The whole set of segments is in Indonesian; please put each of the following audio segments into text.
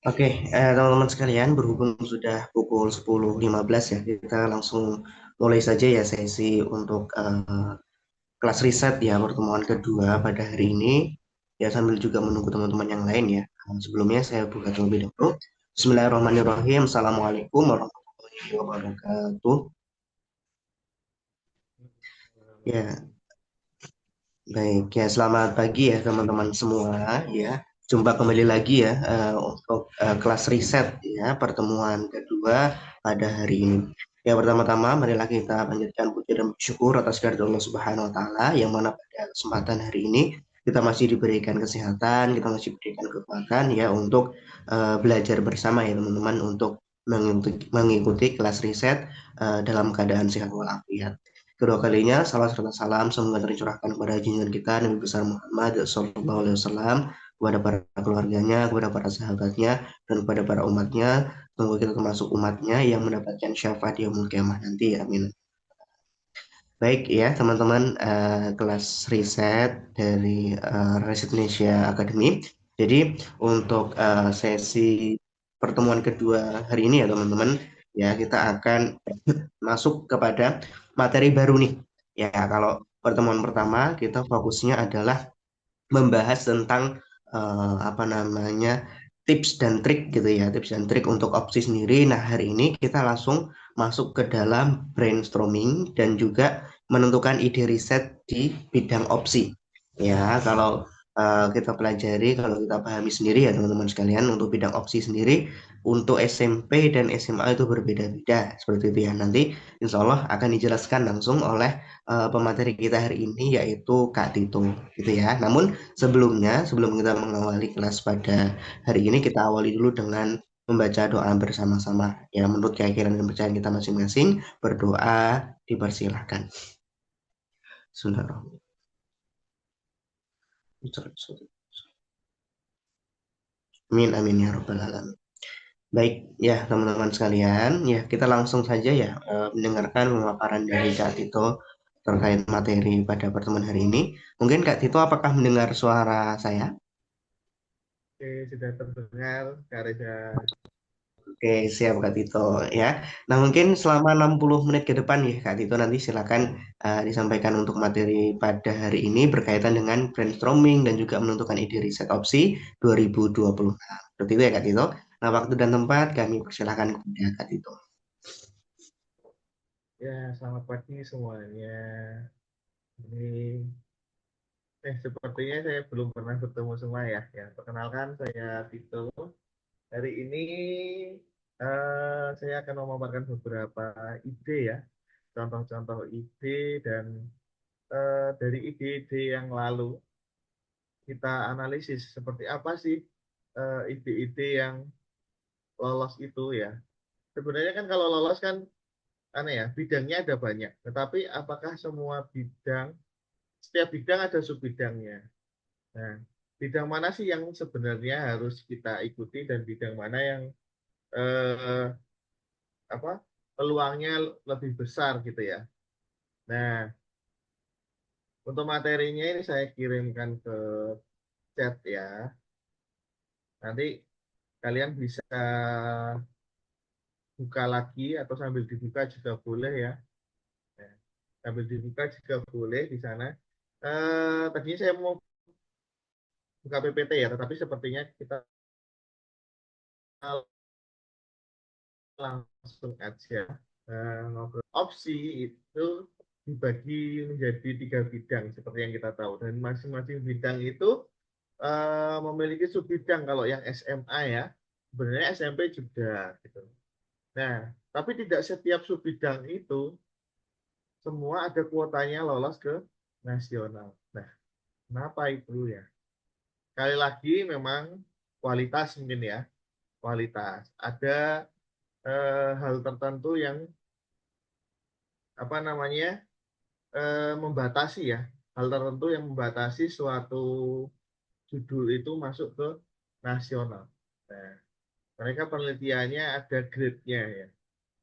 Oke, teman-teman sekalian, berhubung sudah pukul 10.15 ya, kita langsung mulai saja ya sesi untuk kelas riset ya pertemuan kedua pada hari ini. Ya sambil juga menunggu teman-teman yang lain ya. Sebelumnya saya buka terlebih dahulu. Bismillahirrahmanirrahim. Assalamualaikum warahmatullahi wabarakatuh. Ya, baik ya, selamat pagi ya teman-teman semua ya. Jumpa kembali lagi ya untuk kelas riset ya pertemuan kedua pada hari ini. Ya pertama-tama marilah kita panjatkan puji dan syukur atas kehadirat Allah Subhanahu wa taala yang mana pada kesempatan hari ini kita masih diberikan kesehatan, kita masih diberikan kekuatan ya untuk belajar bersama ya teman-teman untuk mengikuti kelas riset dalam keadaan sehat walafiat. Kedua kalinya, salam serta salam semoga tercurahkan kepada junjungan kita Nabi besar Muhammad SAW, kepada para keluarganya, kepada para sahabatnya, dan kepada para umatnya. Semoga kita termasuk umatnya yang mendapatkan syafaat di yaumul kiamah nanti. Amin. Baik ya teman-teman, kelas riset dari Riset Indonesia Academy. Jadi untuk sesi pertemuan kedua hari ini ya teman-teman, ya kita akan masuk kepada materi baru nih. Ya, kalau pertemuan pertama kita fokusnya adalah membahas tentang apa namanya tips dan trik gitu ya, tips dan trik untuk opsi sendiri. Nah, hari ini kita langsung masuk ke dalam brainstorming dan juga menentukan ide riset di bidang opsi. Ya, kalau kita pelajari, kalau kita pahami sendiri ya teman-teman sekalian, untuk bidang opsi sendiri, untuk SMP dan SMA itu berbeda-beda. Seperti itu ya. Nanti insya Allah akan dijelaskan langsung oleh pemateri kita hari ini yaitu Kak Tito gitu ya. Namun sebelumnya, sebelum kita mengawali kelas pada hari ini, kita awali dulu dengan membaca doa bersama-sama. Ya, menurut keyakinan dan percayaan kita masing-masing, berdoa dipersilahkan. Bismillahirrahmanirrahim. Amin, amin ya rabbal alamin. Baik, ya teman-teman sekalian, ya kita langsung saja ya mendengarkan pemaparan dari Kak Tito terkait materi pada pertemuan hari ini. Mungkin Kak Tito apakah mendengar suara saya? Oke, sudah terdengar, Kak Reza. Oke, siap Kak Tito ya. Nah, mungkin selama 60 menit ke depan ya Kak Tito nanti silakan disampaikan untuk materi pada hari ini berkaitan dengan brainstorming dan juga menentukan ide riset opsi 2026. Seperti itu ya Kak Tito. Nah, waktu dan tempat kami persilakan kepada Kak Tito. Ya, selamat pagi semuanya. Ini, sepertinya saya belum pernah bertemu semua ya. Ya, perkenalkan saya Tito. Hari ini saya akan memaparkan beberapa ide ya, contoh-contoh ide dan dari ide-ide yang lalu kita analisis seperti apa sih ide-ide yang lolos itu ya. Sebenarnya kan kalau lolos kan aneh ya, bidangnya ada banyak. Tetapi apakah semua bidang, setiap bidang ada subbidangnya. Nah, bidang mana sih yang sebenarnya harus kita ikuti dan bidang mana yang eh, apa peluangnya lebih besar gitu ya. Nah, untuk materinya ini saya kirimkan ke chat ya. Nanti kalian bisa buka lagi atau sambil dibuka juga boleh ya. Nah, sambil dibuka juga boleh di sana. Tadinya saya mau buka PPT ya, tetapi sepertinya kita langsung aja ngobrol. Opsi itu dibagi menjadi 3 bidang seperti yang kita tahu, dan masing-masing bidang itu memiliki subbidang. Kalau yang SMA ya, sebenarnya SMP juga gitu. Nah, tapi tidak setiap subbidang itu semua ada kuotanya lolos ke nasional. Nah, kenapa itu ya? Sekali lagi memang kualitas mungkin ya, kualitas. Ada hal tertentu yang apa namanya membatasi ya, hal tertentu yang membatasi suatu judul itu masuk ke nasional. Nah, mereka penelitiannya ada grade-nya ya.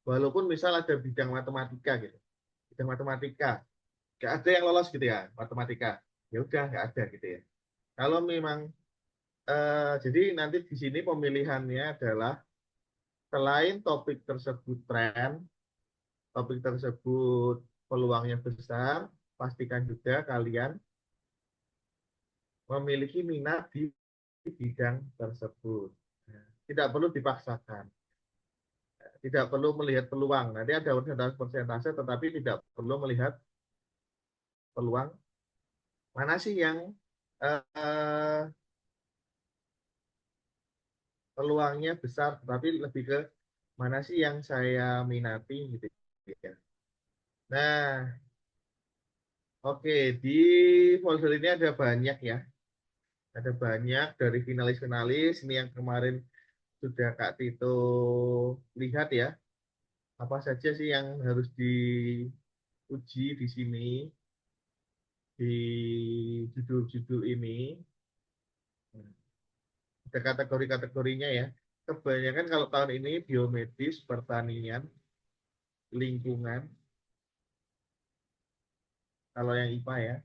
Walaupun misal ada bidang matematika gitu, bidang matematika nggak ada yang lolos gitu ya matematika, ya udah nggak ada gitu ya. Kalau memang jadi nanti di sini pemilihannya adalah selain topik tersebut tren, topik tersebut peluangnya besar, pastikan juga kalian memiliki minat di bidang tersebut. Tidak perlu dipaksakan, tidak perlu melihat peluang. Nanti ada persentase, tetapi tidak perlu melihat peluang mana sih yang eh, peluangnya besar, tetapi lebih ke mana sih yang saya minati gitu ya. Nah, oke, di folder ini ada banyak ya, ada banyak dari finalis-finalis ini yang kemarin sudah Kak Tito lihat ya, apa saja sih yang harus diuji di sini di judul-judul ini. Ada kategori-kategorinya ya. Kebanyakan kalau tahun ini biomedis, pertanian, lingkungan, kalau yang IPA ya.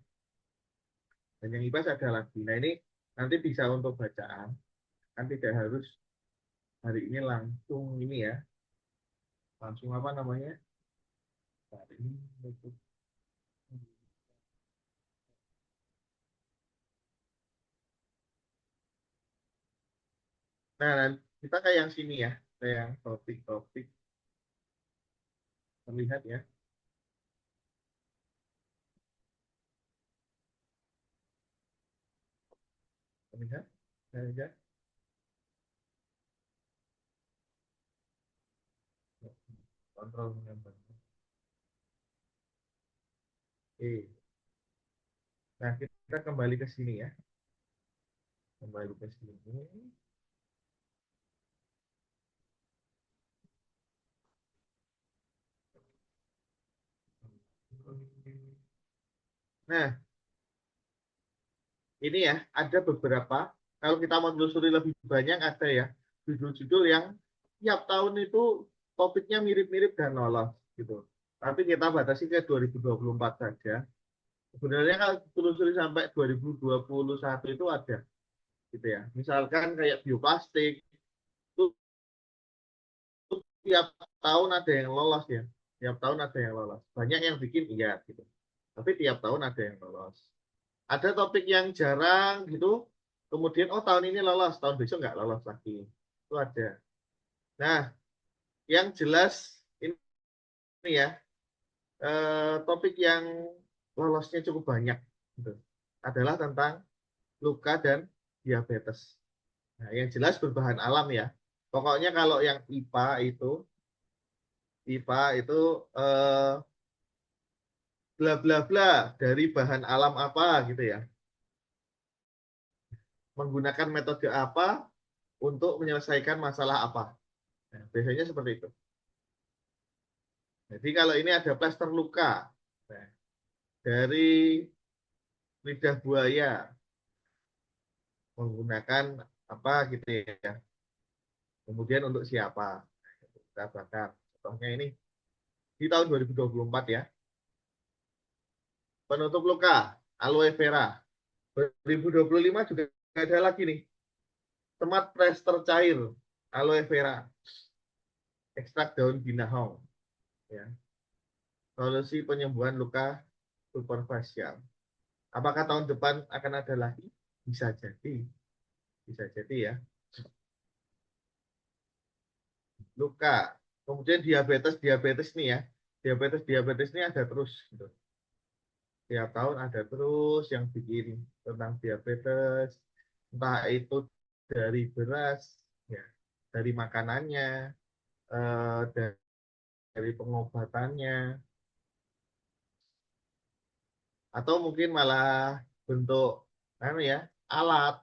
Dan yang IPA ada lagi. Nah ini nanti bisa untuk bacaan, kan tidak harus hari ini langsung ini ya, langsung apa namanya? Hari ini. Nah, kita kayak yang sini ya, kayak yang topik-topik terlihat ya, terlihat, terlihat. Kontrol menggambar. Oke. Nah, kita kembali ke sini ya, kembali ke sini. Nah, ini ya, ada beberapa, kalau kita menelusuri lebih banyak, ada ya, judul-judul yang tiap tahun itu topiknya mirip-mirip dan lolos gitu. Tapi kita batasi ke 2024 saja. Sebenarnya kalau telusuri sampai 2021 itu ada gitu ya. Misalkan kayak bioplastik itu tiap tahun ada yang lolos ya. Tiap tahun ada yang lolos. Banyak yang bikin iya gitu. Tapi tiap tahun ada yang lolos. Ada topik yang jarang gitu, kemudian oh tahun ini lolos, tahun besok nggak lolos lagi. Itu ada. Nah, yang jelas ini ya, topik yang lolosnya cukup banyak gitu, adalah tentang luka dan diabetes. Nah, yang jelas berbahan alam ya. Pokoknya kalau yang IPA itu bla bla bla dari bahan alam apa gitu ya. Menggunakan metode apa untuk menyelesaikan masalah apa. Nah, biasanya seperti itu. Jadi kalau ini ada plester luka, nah, dari lidah buaya menggunakan apa gitu ya. Kemudian untuk siapa? Kita bakar. Contohnya ini di tahun 2024 ya. Penutup luka, aloe vera. 2025 juga ada lagi nih. Semat plester cair, aloe vera. Ekstrak daun binahong. Ya. Solusi penyembuhan luka superficial. Apakah tahun depan akan ada lagi? Bisa jadi. Bisa jadi ya. Luka. Kemudian diabetes nih ya. Diabetes ini ada terus gitu. Tiap tahun ada terus yang bikin tentang diabetes, entah itu dari beras, ya, dari makanannya, dari pengobatannya, atau mungkin malah bentuk ya alat.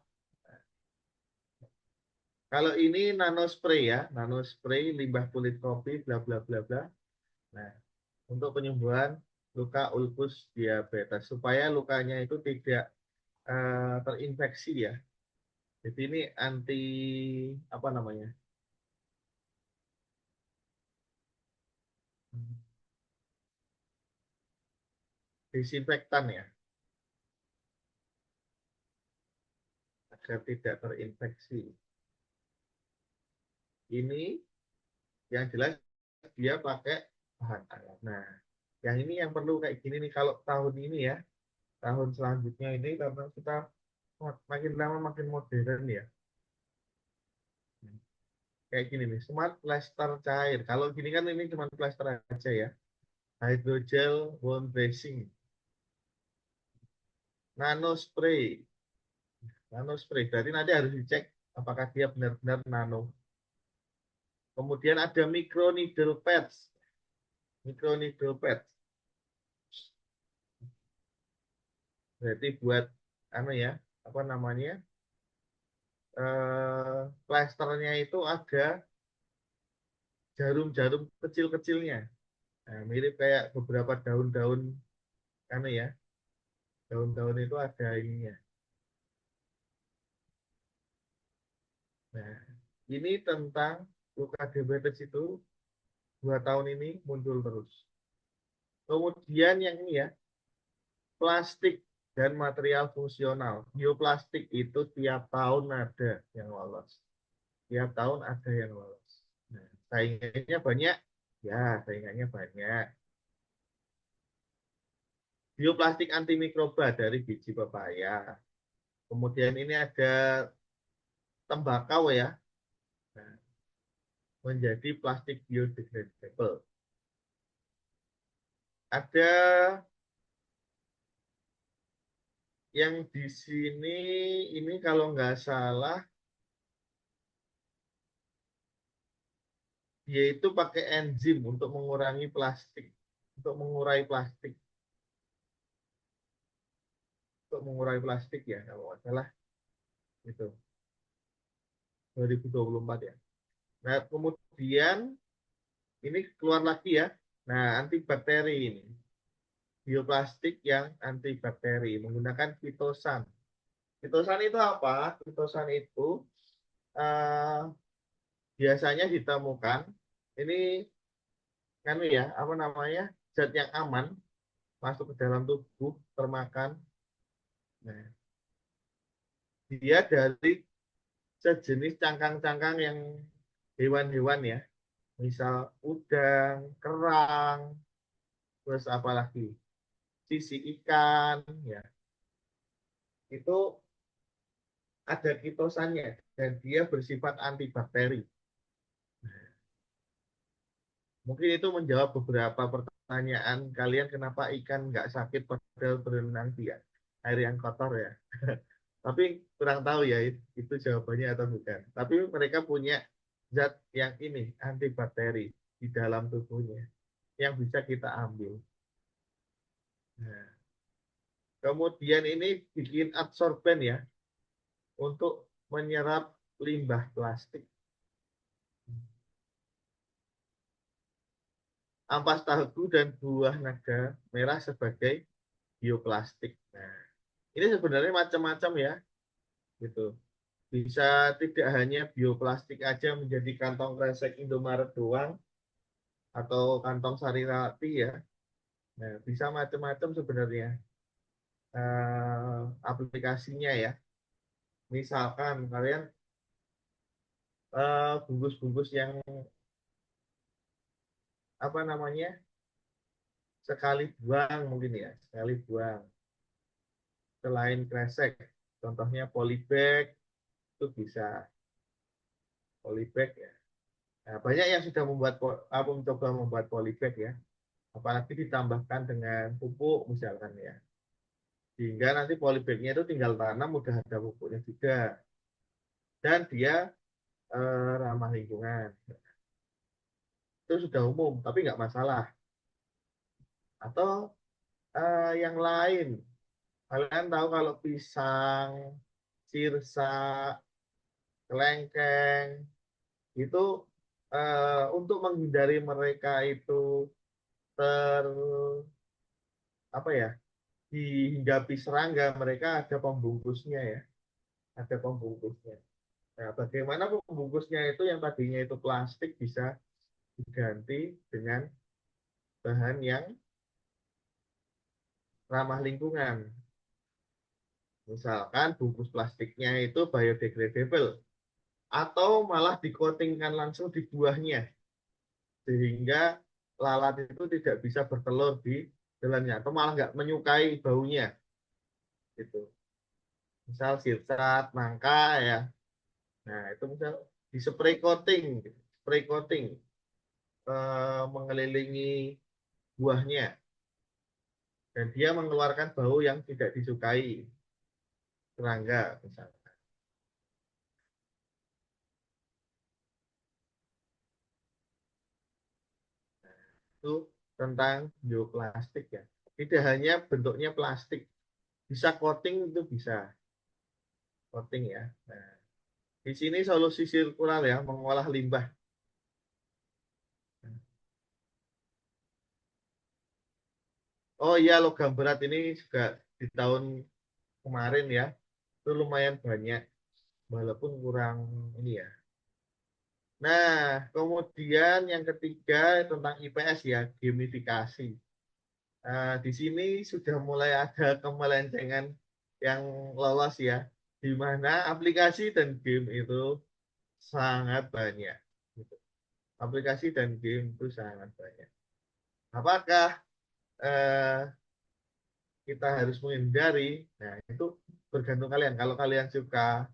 Kalau ini nanospray ya, nanospray limbah kulit kopi, bla bla bla bla. Nah, untuk penyembuhan luka ulkus diabetes supaya lukanya itu tidak terinfeksi ya. Jadi ini anti apa namanya? Disinfektan ya. agar tidak terinfeksi. Ini yang jelas dia pakai bahan alam. Nah, yang ini yang perlu kayak gini nih kalau tahun ini ya, tahun selanjutnya ini karena kita makin lama makin modern ya. Kayak gini nih, smart plaster cair. Kalau gini kan ini cuma plaster aja ya. Hydrogel wound dressing, nano spray. Nano spray berarti nanti harus dicek apakah dia benar-benar nano. Kemudian ada micro needle pads. Micro needle pads. Berarti buat ya, apa namanya? Plasternya itu ada jarum-jarum kecil-kecilnya. Nah, mirip kayak beberapa daun-daun ya, daun-daun itu ada ininya. Nah, ini tentang luka diabetes itu 2 tahun ini muncul terus. Kemudian yang ini ya, plastik dan material fungsional. Bioplastik itu tiap tahun ada yang lolos. Tiap tahun ada yang lolos. Nah, saingannya banyak. Ya, saingannya banyak. Bioplastik antimikroba dari biji pepaya. Kemudian ini ada tembakau ya. Nah, menjadi plastik biodegradable. Ada yang di sini ini kalau nggak salah dia itu pakai enzim untuk mengurangi plastik, untuk mengurai plastik, untuk mengurai plastik ya kalau nggak salah itu 2024 ya. Nah kemudian ini keluar lagi ya. Nah antibakteri ini bioplastik yang antibakteri menggunakan fitosan. Fitosan itu apa? Fitosan itu uh, biasanya ditemukan ini kan ya apa namanya zat yang aman masuk ke dalam tubuh termakan. Nah, dia dari sejenis cangkang-cangkang yang hewan-hewan ya, misal udang, kerang, terus apalagi sisi ikan ya, itu ada kitosannya dan dia bersifat antibakteri. Mungkin itu menjawab beberapa pertanyaan kalian kenapa ikan nggak sakit padahal berenang di air yang kotor ya. Tapi kurang tahu ya itu jawabannya atau bukan. Tapi mereka punya zat yang ini antibakteri di dalam tubuhnya yang bisa kita ambil. Nah, kemudian ini bikin absorben ya untuk menyerap limbah plastik. Ampas tahu dan buah naga merah sebagai bioplastik. Nah, ini sebenarnya macam-macam ya, gitu. Bisa tidak hanya bioplastik aja menjadi kantong kresek Indomaret doang atau kantong sari rati ya. Nah, bisa macam-macam sebenarnya aplikasinya ya. Misalkan kalian bungkus-bungkus yang apa namanya sekali buang mungkin ya, sekali buang. Selain kresek, contohnya polybag itu bisa polybag ya. Nah, banyak yang sudah mencoba membuat polybag ya. Apalagi ditambahkan dengan pupuk misalkan ya. Sehingga nanti polybagnya itu tinggal tanam udah ada pupuknya juga. Dan dia ramah lingkungan. Itu sudah umum, tapi nggak masalah. Atau yang lain, kalian tahu kalau pisang, sirsa, kelengkeng, itu untuk menghindari mereka itu ter apa ya dihinggapi serangga, mereka ada pembungkusnya ya, ada pembungkusnya. Nah, bagaimana pembungkusnya itu yang tadinya itu plastik bisa diganti dengan bahan yang ramah lingkungan. Misalkan bungkus plastiknya itu biodegradable atau malah dikotingkan langsung di buahnya sehingga lalat itu tidak bisa bertelur di dalamnya atau malah nggak menyukai baunya gitu. Misal sirsak, nangka ya. Nah, itu misal di spray coating, gitu. Spray coating mengelilingi buahnya dan dia mengeluarkan bau yang tidak disukai serangga misalnya. Itu tentang bioplastik ya. Tidak hanya bentuknya plastik, bisa coating itu bisa coating ya. Nah, di sini solusi sirkular ya, mengolah limbah. Oh iya, logam berat ini juga di tahun kemarin ya, itu lumayan banyak, walaupun kurang ini ya. Nah, kemudian yang ketiga tentang IPS ya, gamifikasi. Di sini sudah mulai ada kemelencengan yang lolos ya, di mana aplikasi dan game itu sangat banyak. Gitu. Aplikasi dan game itu sangat banyak. Apakah eh, kita harus menghindari? Nah, itu bergantung kalian. Kalau kalian suka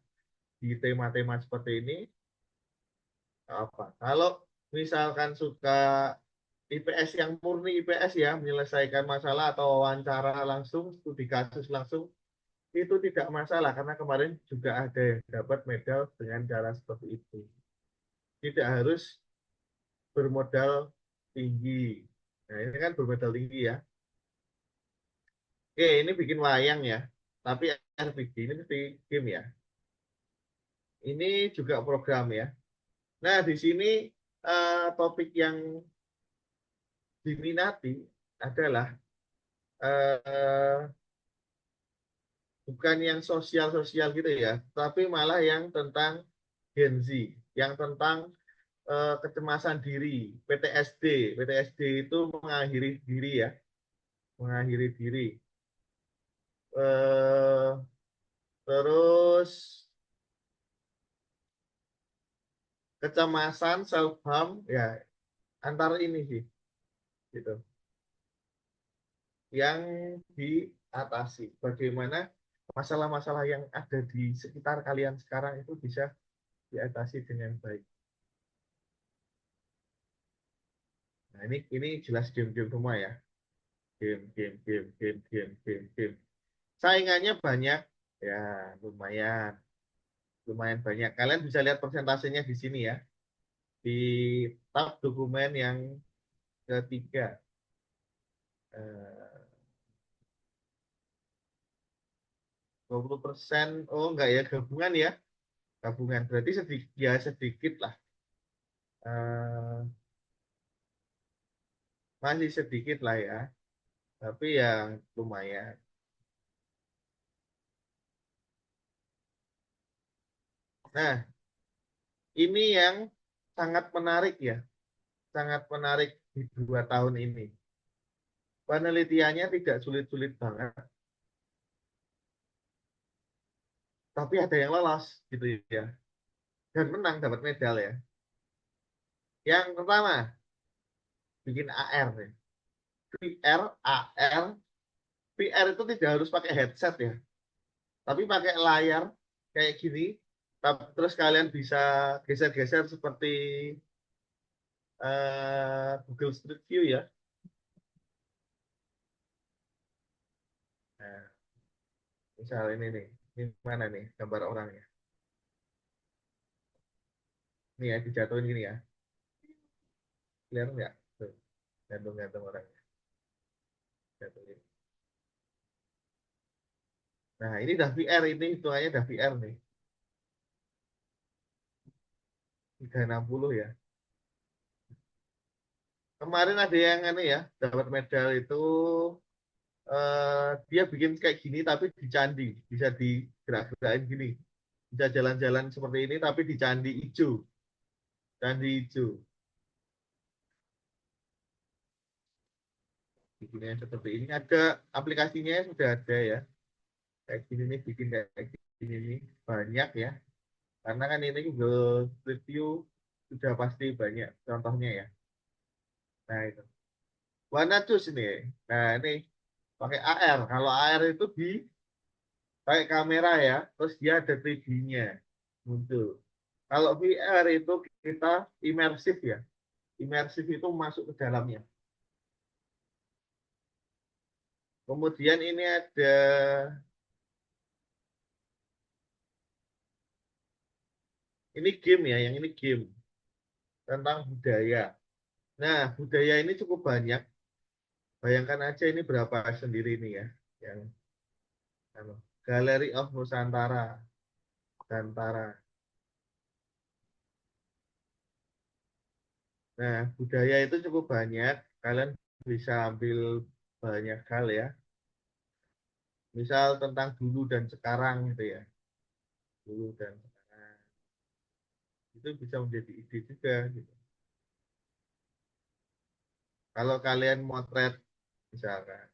di tema-tema seperti ini, apa? Kalau misalkan suka IPS yang murni IPS ya, menyelesaikan masalah atau wawancara langsung, studi kasus langsung, itu tidak masalah karena kemarin juga ada yang dapat medal dengan cara seperti itu. Tidak harus bermodal tinggi. Nah, ini kan bermodal tinggi ya. Oke, ini bikin wayang ya. Tapi RPG ini mesti game ya. Ini juga program ya. Nah, di sini topik yang diminati adalah eh, bukan yang sosial-sosial gitu ya, tapi malah yang tentang Gen Z, yang tentang kecemasan diri, PTSD. PTSD itu mengakhiri diri ya, mengakhiri diri. Eh, terus kecemasan, self harm, ya antara ini sih, gitu, yang diatasi. Bagaimana masalah-masalah yang ada di sekitar kalian sekarang itu bisa diatasi dengan baik. Nah, ini jelas game-game semua ya. Game, game, game, game, game, game, game. Saingannya banyak, ya lumayan, lumayan banyak. Kalian bisa lihat persentasenya di sini ya, di tab dokumen yang ketiga. Eh, 20%, oh enggak ya, gabungan ya, gabungan. Berarti sedikit, ya sedikit lah. Eh, masih sedikit lah ya, tapi yang lumayan. Nah, ini yang sangat menarik ya, sangat menarik di 2 tahun ini. Penelitiannya tidak sulit-sulit banget, tapi ada yang lolos gitu ya, dan menang dapat medal ya. Yang pertama, bikin AR ya. VR, AR, VR itu tidak harus pakai headset ya, tapi pakai layar kayak gini, terus kalian bisa geser-geser seperti Google Street View ya. Nah, misal ini nih, ini mana nih gambar orangnya? Ini ya dijatuhin gini ya, kelihatan nggak? Tuh, gantung-gantung orangnya. Jatuhin. Nah, ini udah VR, ini hitungannya udah VR nih. 360 ya. Kemarin ada yang aneh ya, dapat medal itu dia bikin kayak gini tapi di candi, bisa digerak-gerakin gini. Bisa jalan-jalan seperti ini tapi di candi hijau. Candi hijau. Begini seperti ini. Ada aplikasinya sudah ada ya. kayak gini nih, bikin kayak gini nih banyak ya. Karena kan ini Google Street View sudah pasti banyak contohnya ya. Nah itu. Warna cus ini. Nah ini pakai AR. Kalau AR itu di pakai kamera ya, terus dia ada 3D-nya muncul. Kalau VR itu kita imersif ya. Imersif itu masuk ke dalamnya. Kemudian ini ada ini game ya, yang ini game tentang budaya. Nah, budaya ini cukup banyak. Bayangkan aja ini berapa sendiri ini ya, yang anu, Gallery of Nusantara, Nusantara. Nah, budaya itu cukup banyak. Kalian bisa ambil banyak hal ya. Misal tentang dulu dan sekarang gitu ya. Dulu dan sekarang. Itu bisa menjadi ide juga gitu. Kalau kalian motret misalkan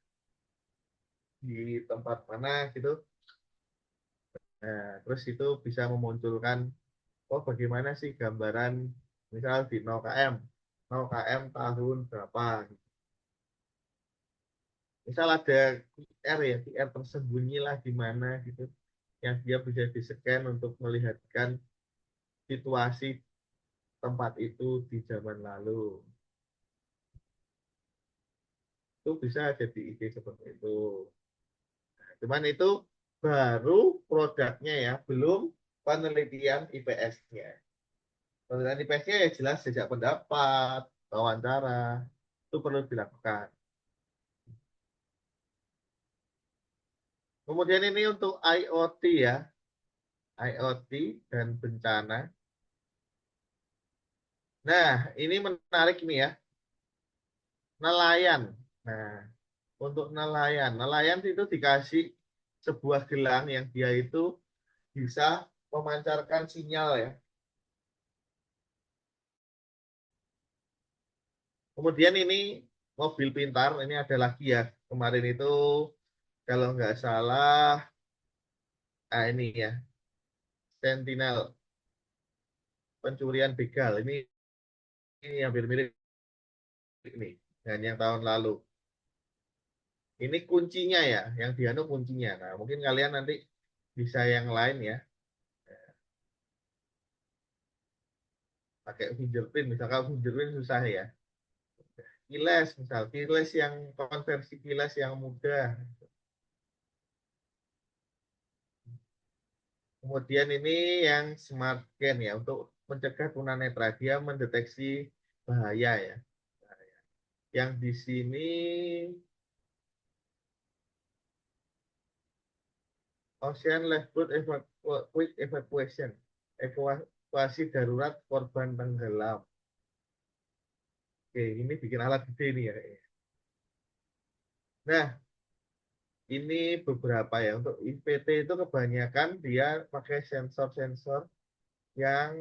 di tempat mana gitu, nah, terus itu bisa memunculkan, oh bagaimana sih gambaran misal di 0 km, 0 km tahun berapa. Misal ada QR ya, QR tersembunyi lah di mana gitu, yang dia bisa di-scan untuk melihatkan situasi tempat itu di zaman lalu. Itu bisa jadi ide seperti itu. Cuman itu baru produknya ya, belum penelitian IPS-nya. Penelitian IPS-nya ya jelas jejak pendapat, wawancara, itu perlu dilakukan. Kemudian ini untuk IoT ya, IoT dan bencana. Nah, ini menarik nih ya, nelayan. Nah, untuk nelayan, nelayan itu dikasih sebuah gelang yang dia itu bisa memancarkan sinyal ya. Kemudian ini mobil pintar, ini ada lagi ya. Kemarin itu kalau nggak salah, ini ya, Sentinel, pencurian begal. Ini hampir mirip ini dan yang tahun lalu. Ini kuncinya ya, yang dianu kuncinya. Nah, mungkin kalian nanti bisa yang lain ya, pakai fingerprint. Misalkan fingerprint susah ya. Kiles, misal kiles yang konversi kiles yang mudah. Kemudian ini yang smart scan ya, untuk mencegah tunanetra. Dia mendeteksi bahaya ya. Yang di sini Ocean Lifeboat Quick Evacuation, evakuasi darurat korban tenggelam. Oke, ini bikin alat gede nih ya. Nah, ini beberapa ya. Untuk IPT itu kebanyakan dia pakai sensor-sensor yang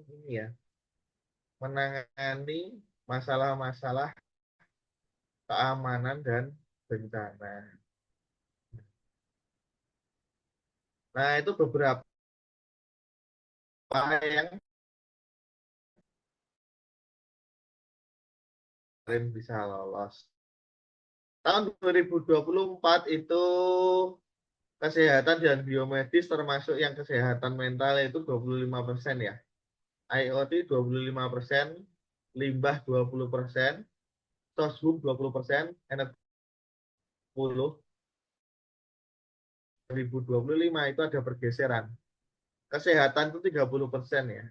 ini ya, menangani masalah-masalah keamanan dan bencana. Nah, itu beberapa yang kalian bisa lolos. Tahun 2024 itu kesehatan dan biomedis termasuk yang kesehatan mental itu 25% ya. IoT 25%, limbah 20%, soshum 20%, energi 10. 2025 itu ada pergeseran. Kesehatan itu 30% ya.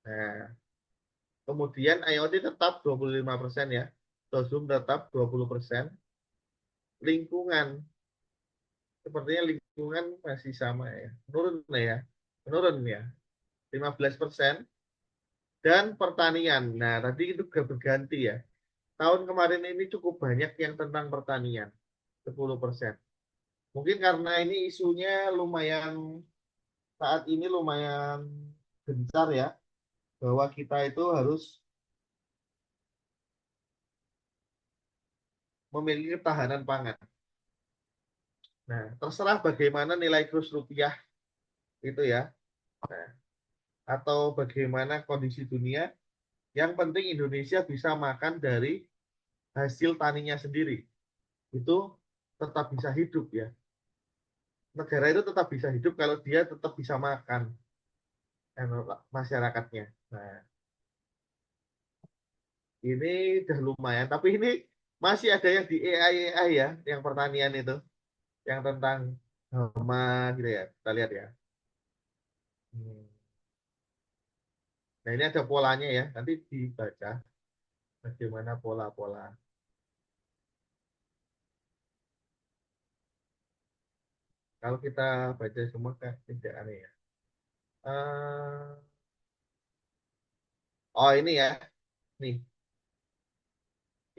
Nah, kemudian IoT tetap 25% ya. Soshum tetap 20%. Lingkungan, sepertinya lingkungan masih sama ya. Menurun ya. Menurun ya. 15%. Dan pertanian. Nah, tadi itu berganti ya. Tahun kemarin ini cukup banyak yang tentang pertanian. 10%. Mungkin karena ini isunya lumayan, saat ini lumayan gencar ya, bahwa kita itu harus memiliki ketahanan pangan. Nah, terserah bagaimana nilai kurs rupiah itu ya. Nah, atau bagaimana kondisi dunia, yang penting Indonesia bisa makan dari hasil taninya sendiri. Itu tetap bisa hidup ya. Negara itu tetap bisa hidup kalau dia tetap bisa makan masyarakatnya. Nah, ini udah lumayan, tapi ini masih ada yang di AI ya, yang pertanian itu, yang tentang hama gitu ya. Kita lihat ya. Hmm. Nah, ini ada polanya ya. Nanti dibaca bagaimana pola-pola. Kalau kita baca semua kan tidak aneh ya. Eh, oh ini ya, nih.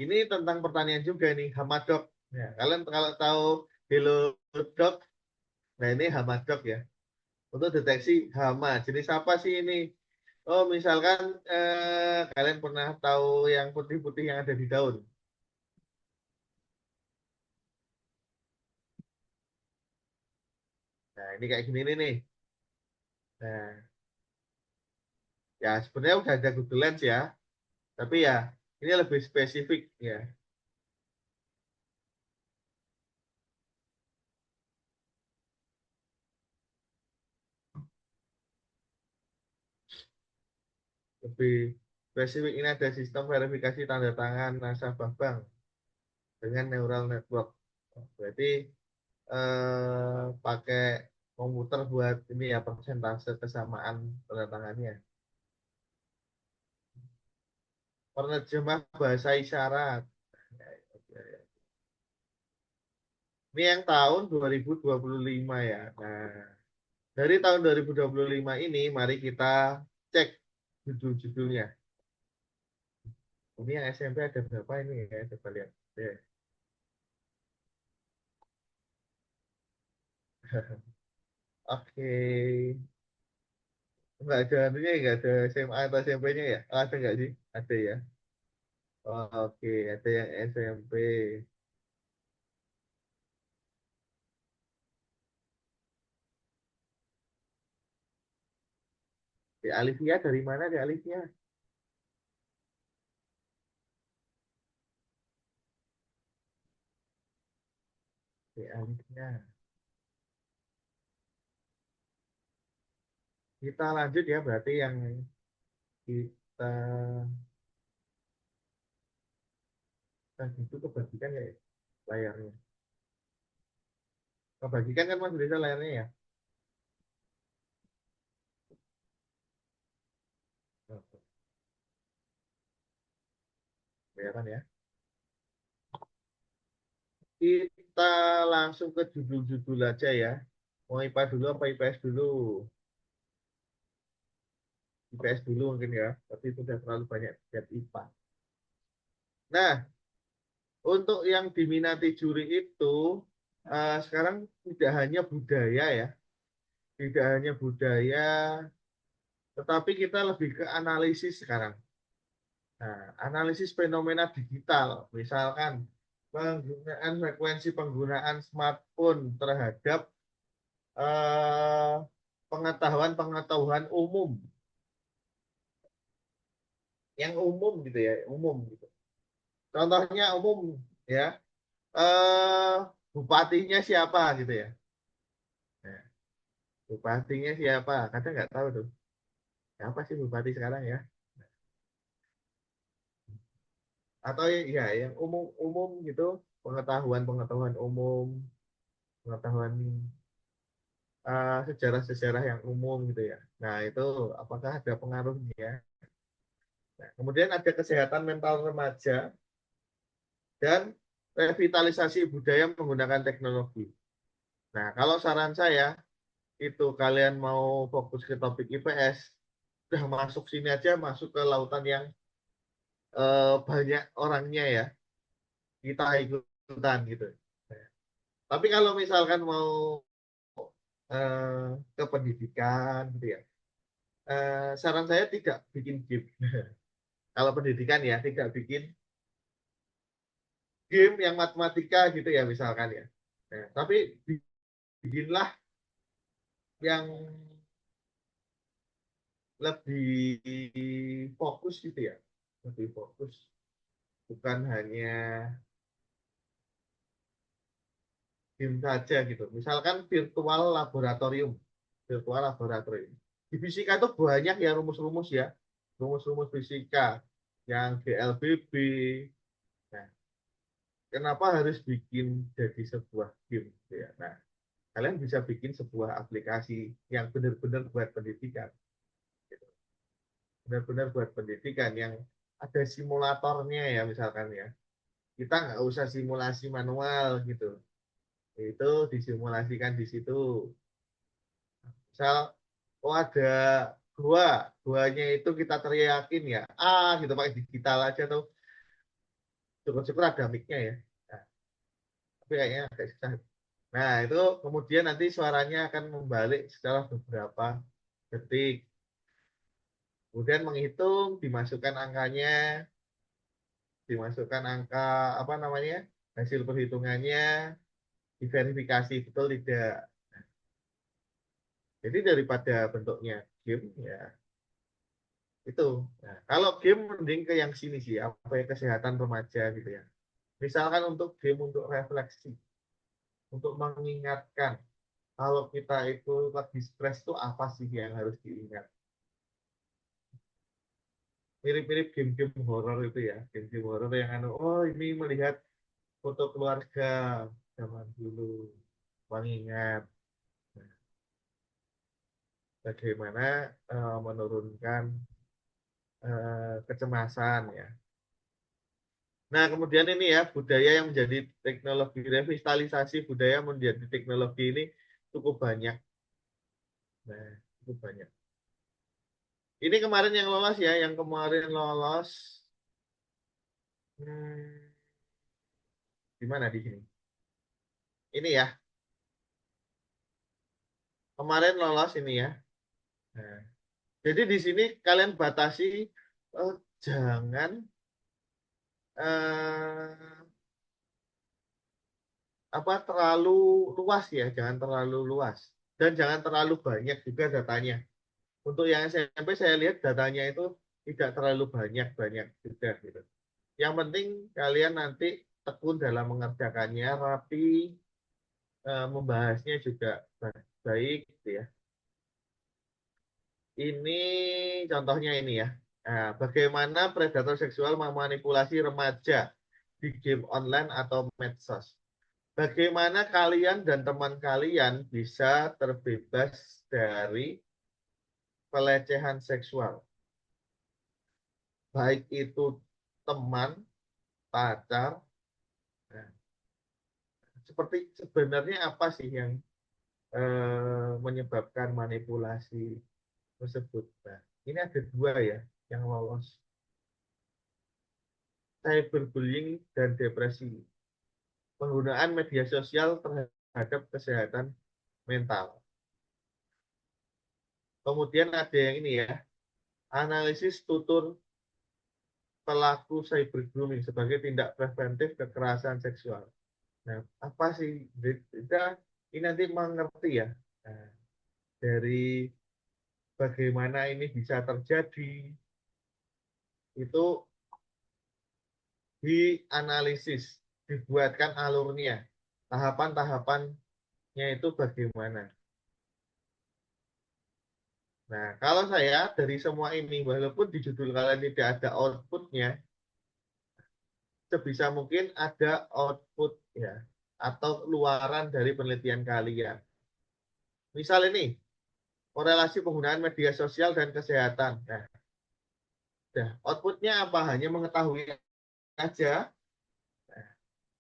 Ini tentang pertanian juga nih, Hamadok. Ya, kalian kalau tahu Hello Dog, nah ini Hamadok ya. Untuk deteksi hama, jenis apa sih ini? Oh, misalkan kalian pernah tahu yang putih-putih yang ada di daun. Nah, ini kayak gini nih. Nah, ya sebenarnya udah ada Google Lens ya, tapi ya ini lebih spesifik ya. Lebih spesifik ini ada sistem verifikasi tanda tangan nasabah bank dengan neural network. Berarti pakai komputer buat ini ya persentase kesamaan tanda tangannya. Penerjemah bahasa isyarat. Ini yang tahun 2025 ya. Nah, dari tahun 2025 ini mari kita cek judul-judulnya. Ini yang SMP ada berapa ini ya? Coba lihat. Ya. Oke. Enggak ada artinya, enggak ada SMA atau SMP-nya ya? Oh, ada enggak sih? Ada ya. Oh, oke, ada yang SMP. Di Alivia dari mana di Alivia? Di Alivia. Kita lanjut ya, berarti yang kita tadi itu kebagikan ya layarnya. Kebagikan kan Mas Desa layarnya ya. Oh, kelihatan ya. Kita langsung ke judul-judul aja ya. Mau IPA dulu apa IPS dulu? IPS dulu mungkin ya, tapi itu udah terlalu banyak lihat IPA. Nah, untuk yang diminati juri itu sekarang tidak hanya budaya ya, tidak hanya budaya, tetapi kita lebih ke analisis sekarang. Nah, analisis fenomena digital, misalkan penggunaan frekuensi penggunaan smartphone terhadap eh, pengetahuan-pengetahuan umum, yang umum gitu ya, umum gitu. Contohnya umum ya, eh, bupatinya siapa gitu ya. Nah, bupatinya siapa? Kadang nggak tahu tuh. Siapa sih bupati sekarang ya? Atau ya yang umum-umum gitu, pengetahuan-pengetahuan umum, pengetahuan sejarah-sejarah yang umum gitu ya. Nah, itu apakah ada pengaruhnya? Nah, kemudian ada kesehatan mental remaja dan revitalisasi budaya menggunakan teknologi. Nah, kalau saran saya itu kalian mau fokus ke topik IPS, udah masuk sini aja, masuk ke lautan yang banyak orangnya ya, kita ikutan gitu. Nah, tapi kalau misalkan mau ke pendidikan gitu ya, saran saya tidak bikin game. Kalau pendidikan ya, tidak bikin game yang matematika gitu ya misalkan ya. Nah, tapi bikinlah yang lebih fokus gitu ya, lebih fokus, bukan hanya game saja gitu. Misalkan virtual laboratorium. Di fisika itu banyak ya rumus-rumus ya, rumus-rumus fisika yang GLBB. Nah, kenapa harus bikin jadi sebuah game gitu ya? Nah, kalian bisa bikin sebuah aplikasi yang benar-benar buat pendidikan, gitu. Benar-benar buat pendidikan yang ada simulatornya ya misalkan ya. Kita nggak usah simulasi manual gitu. Itu disimulasikan di situ. Misal, oh ada gua, guanya itu kita teriakin ya, gitu pakai digital aja tuh. Syukur-syukur ada mic-nya ya. Nah, tapi kayaknya agak susah. Nah, itu kemudian nanti suaranya akan membalik setelah beberapa detik. Kemudian menghitung, dimasukkan angka apa namanya, hasil perhitungannya, diverifikasi betul tidak. Jadi daripada bentuknya game ya itu. Nah, kalau game mending ke yang sini sih, apa ya, kesehatan remaja gitu ya. Misalkan untuk game untuk refleksi, untuk mengingatkan kalau kita itu lagi stres itu apa sih yang harus diingat. Mirip-mirip game-game horor itu ya, game-game horor yang oh ini melihat foto keluarga zaman dulu, mengingat bagaimana menurunkan kecemasan ya. Nah, kemudian ini ya, budaya yang menjadi teknologi, revitalisasi budaya menjadi teknologi ini cukup banyak. Nah, cukup banyak. Ini kemarin yang lolos ya, yang kemarin lolos, hmm, di mana di sini? Ini ya, kemarin lolos ini ya. Nah, jadi di sini kalian batasi, eh, jangan eh, apa terlalu luas ya, jangan terlalu luas dan jangan terlalu banyak juga datanya. Untuk yang SMP saya lihat datanya itu tidak terlalu banyak juga gitu. Yang penting kalian nanti tekun dalam mengerjakannya, rapi, membahasnya juga baik gitu ya. Ini contohnya ini ya. Nah, bagaimana predator seksual memanipulasi remaja di game online atau medsos. Bagaimana kalian dan teman kalian bisa terbebas dari pelecehan seksual. Baik itu teman, pacar. Nah, seperti sebenarnya apa sih yang menyebabkan manipulasi tersebut. Nah, ini ada dua ya yang lolos. Cyberbullying dan depresi. Penggunaan media sosial terhadap kesehatan mental. Kemudian ada yang ini ya, analisis tutur pelaku cybergrooming sebagai tindak preventif kekerasan seksual. Nah, apa sih kita ini nanti mengerti ya, nah, dari bagaimana ini bisa terjadi itu dianalisis, dibuatkan alurnya, tahapan-tahapannya itu bagaimana. Nah, kalau saya dari semua ini, walaupun di judul kalian tidak ada outputnya, sebisa mungkin ada output ya, atau luaran dari penelitian kalian. Misal ini, korelasi penggunaan media sosial dan kesehatan. Nah, outputnya apa? Hanya mengetahui aja. Nah,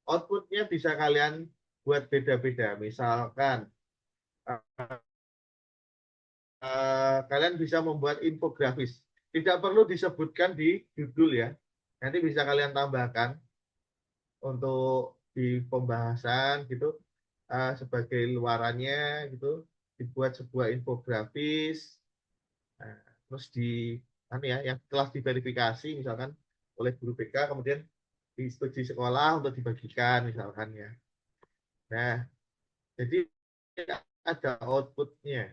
outputnya bisa kalian buat beda-beda. Misalkan, kalian bisa membuat infografis. Tidak perlu disebutkan di judul ya. Nanti bisa kalian tambahkan untuk di pembahasan gitu, sebagai luarannya gitu, dibuat sebuah infografis. Nah, terus di ya, yang telah diverifikasi misalkan oleh guru BK, kemudian disetujui sekolah untuk dibagikan misalkan ya. Nah, Jadi ada outputnya.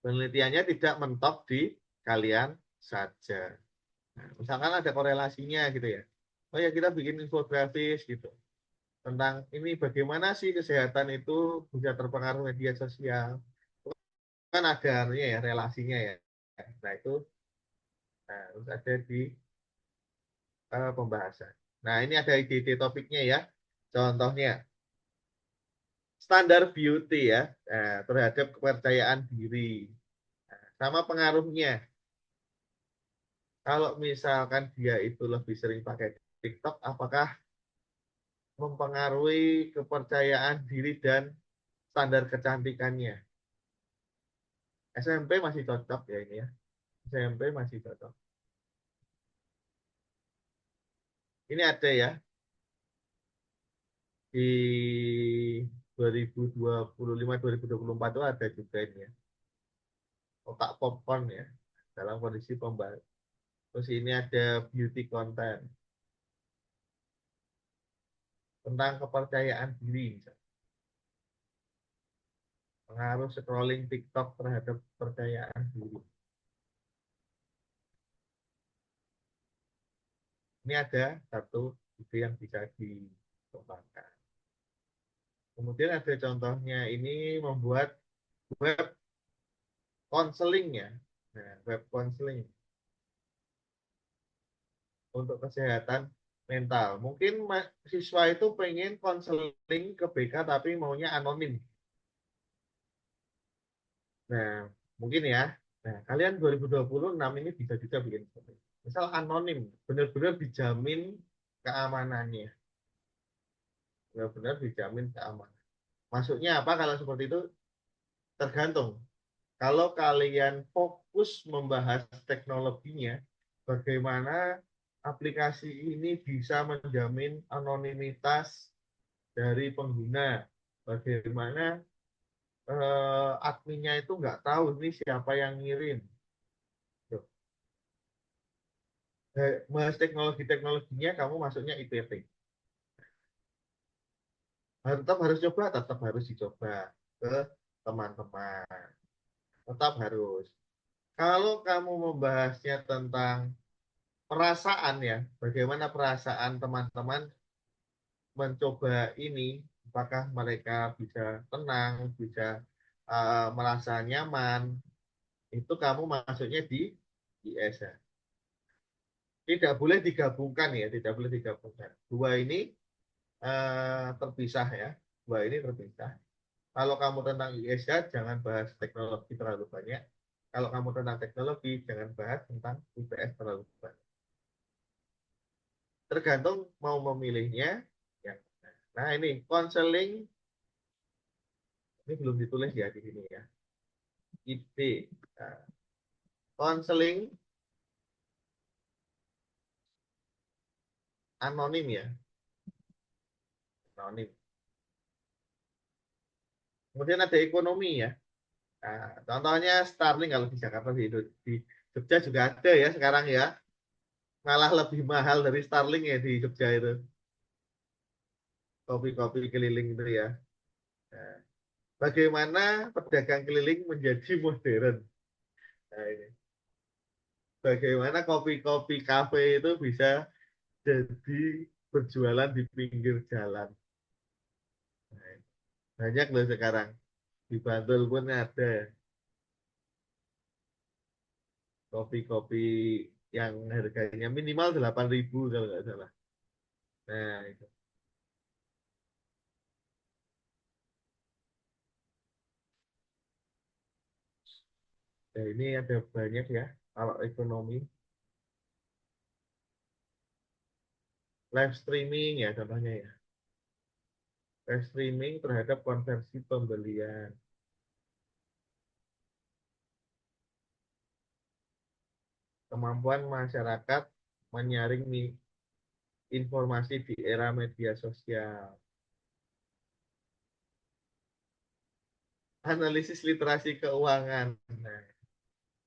Penelitiannya tidak mentok di kalian saja. Nah, misalkan ada korelasinya gitu ya. Oh ya kita bikin infografis gitu tentang ini bagaimana sih kesehatan itu bisa terpengaruh media sosial. Kan ada anunya ya relasinya ya. Nah itu harus ada di pembahasan. Nah ini ada ide-ide topiknya ya. Contohnya standar beauty ya terhadap kepercayaan diri. Nah, sama pengaruhnya. Kalau misalkan dia itu lebih sering pakai TikTok, apakah mempengaruhi kepercayaan diri dan standar kecantikannya? SMP masih cocok ya ini ya. SMP masih cocok. Ini ada ya di 2025-2024 itu ada juga ini ya. Otak popcorn ya dalam kondisi pembahasan. Terus ini ada beauty content tentang kepercayaan diri. Pengaruh scrolling TikTok terhadap kepercayaan diri. Ini ada satu ide yang bisa dikembangkan. Kemudian ada contohnya ini membuat web counseling ya. Nah, web counseling untuk kesehatan mental. Mungkin siswa itu pengen konseling ke BK tapi maunya anonim. Nah, mungkin ya. Nah, kalian 2026 ini bisa juga bikin seperti itu. Misal anonim, benar-benar dijamin keamanannya. Benar-benar dijamin keamanan. Masuknya apa kalau seperti itu? Tergantung. Kalau kalian fokus membahas teknologinya, bagaimana aplikasi ini bisa menjamin anonimitas dari pengguna, bagaimana adminnya itu nggak tahu ini siapa yang ngirim. Bahas teknologi-teknologinya, kamu masuknya IPT. Tetap harus coba, tetap harus dicoba ke teman-teman. Tetap harus. Kalau kamu membahasnya tentang perasaan ya, bagaimana perasaan teman-teman mencoba ini, apakah mereka bisa tenang, bisa merasa nyaman, itu kamu masuknya di IS ya. Tidak boleh digabungkan ya, tidak boleh digabungkan. Dua ini terpisah ya, dua ini terpisah. Kalau kamu tentang IS ya, jangan bahas teknologi terlalu banyak. Kalau kamu tentang teknologi, jangan bahas tentang IPS terlalu banyak. Tergantung mau memilihnya. Ya. Nah ini konseling ini belum ditulis ya di sini ya. Ide konseling anonim ya, anonim. Kemudian ada ekonomi ya. Nah, contohnya Starling kalau di Jakarta di Jogja juga ada ya sekarang ya. Malah lebih mahal dari Starling ya di Jogja itu. Kopi-kopi keliling itu ya. Nah, bagaimana pedagang keliling menjadi modern? Nah, ini. Bagaimana kopi-kopi kafe itu bisa jadi berjualan di pinggir jalan. Nah, banyak loh sekarang. Di Bantul pun ada kopi-kopi yang harganya minimal 8.000 kalau nggak salah. Nah, itu. Nah, ini ada banyak ya. Kalau ekonomi, live streaming ya contohnya ya. Live streaming terhadap konversi pembelian. Kemampuan masyarakat menyaring informasi di era media sosial. Analisis literasi keuangan. Nah,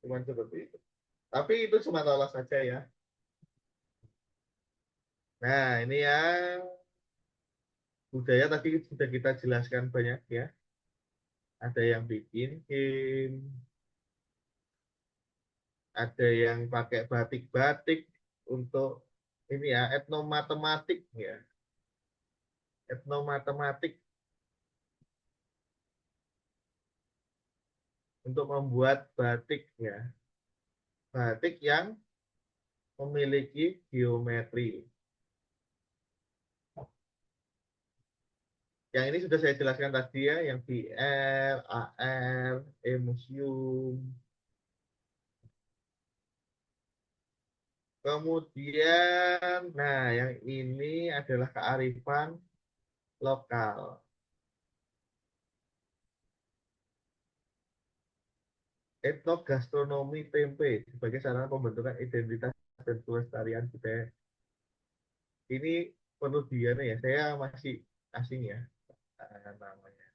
cuma seperti itu. Tapi itu cuma lolos saja ya. Nah, ini ya Budaya tadi sudah kita jelaskan banyak ya. Ada yang bikin game, ada yang pakai batik-batik untuk ini ya, etnomatematik ya. Etnomatematik untuk membuat batik ya. Batik yang memiliki geometri. Yang ini sudah saya jelaskan tadi ya, yang VR, AR, e-museum. Kemudian, nah yang ini adalah kearifan lokal. Etnogastronomi tempe sebagai sarana pembentukan identitas dan kelestarian budaya. Ini perlu ya, saya masih asing ya namanya.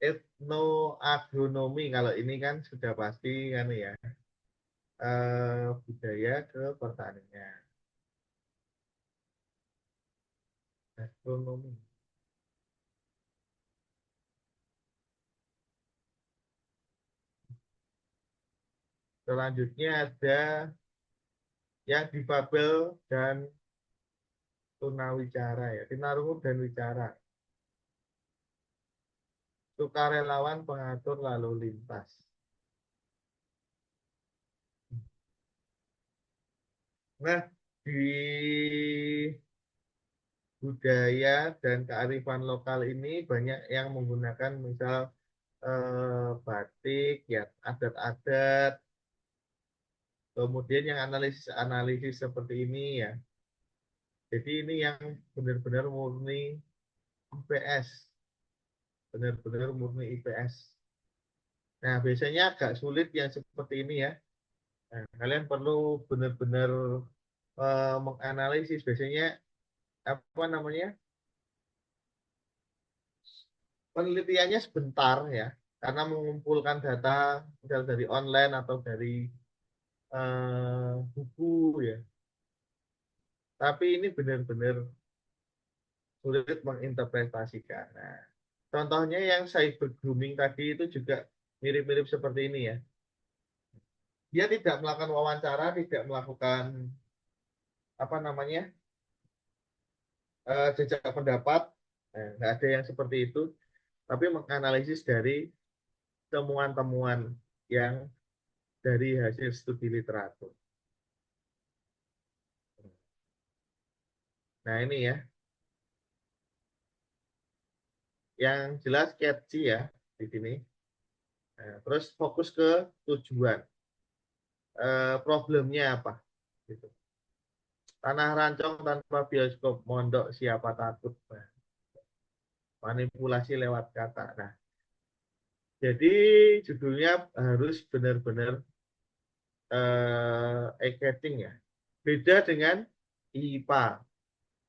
Etnoagronomi kalau ini kan sudah pasti kan ya, budaya ke pertanian. Gastronomi. Selanjutnya ada yang difabel dan tunawicara ya, tunarungu dan wicara. Sukarelawan pengatur lalu lintas. Nah, di budaya dan kearifan lokal ini banyak yang menggunakan misal batik ya, adat-adat, kemudian yang analisis-analisis seperti ini ya. Jadi ini yang benar-benar murni IPS, benar-benar murni IPS. Nah, biasanya agak sulit yang seperti ini ya. Nah, kalian perlu benar-benar menganalisis. Biasanya apa namanya, penelitiannya sebentar ya, karena mengumpulkan data misal dari online atau dari buku ya. Tapi ini benar-benar sulit menginterpretasikan. Nah, contohnya yang cyber grooming tadi itu juga mirip-mirip seperti ini ya. Dia tidak melakukan wawancara, tidak melakukan apa namanya, jejak pendapat, nggak ada yang seperti itu, tapi menganalisis dari temuan-temuan yang dari hasil studi literatur. Nah ini ya, yang jelas catchy ya di sini. Nah, terus fokus ke tujuan, problemnya apa, gitu. Tanah Rancong tanpa bioskop, mondok siapa takut. Nah, manipulasi lewat kata. Nah, jadi judulnya harus benar-benar eye-catching ya. Beda dengan IPA.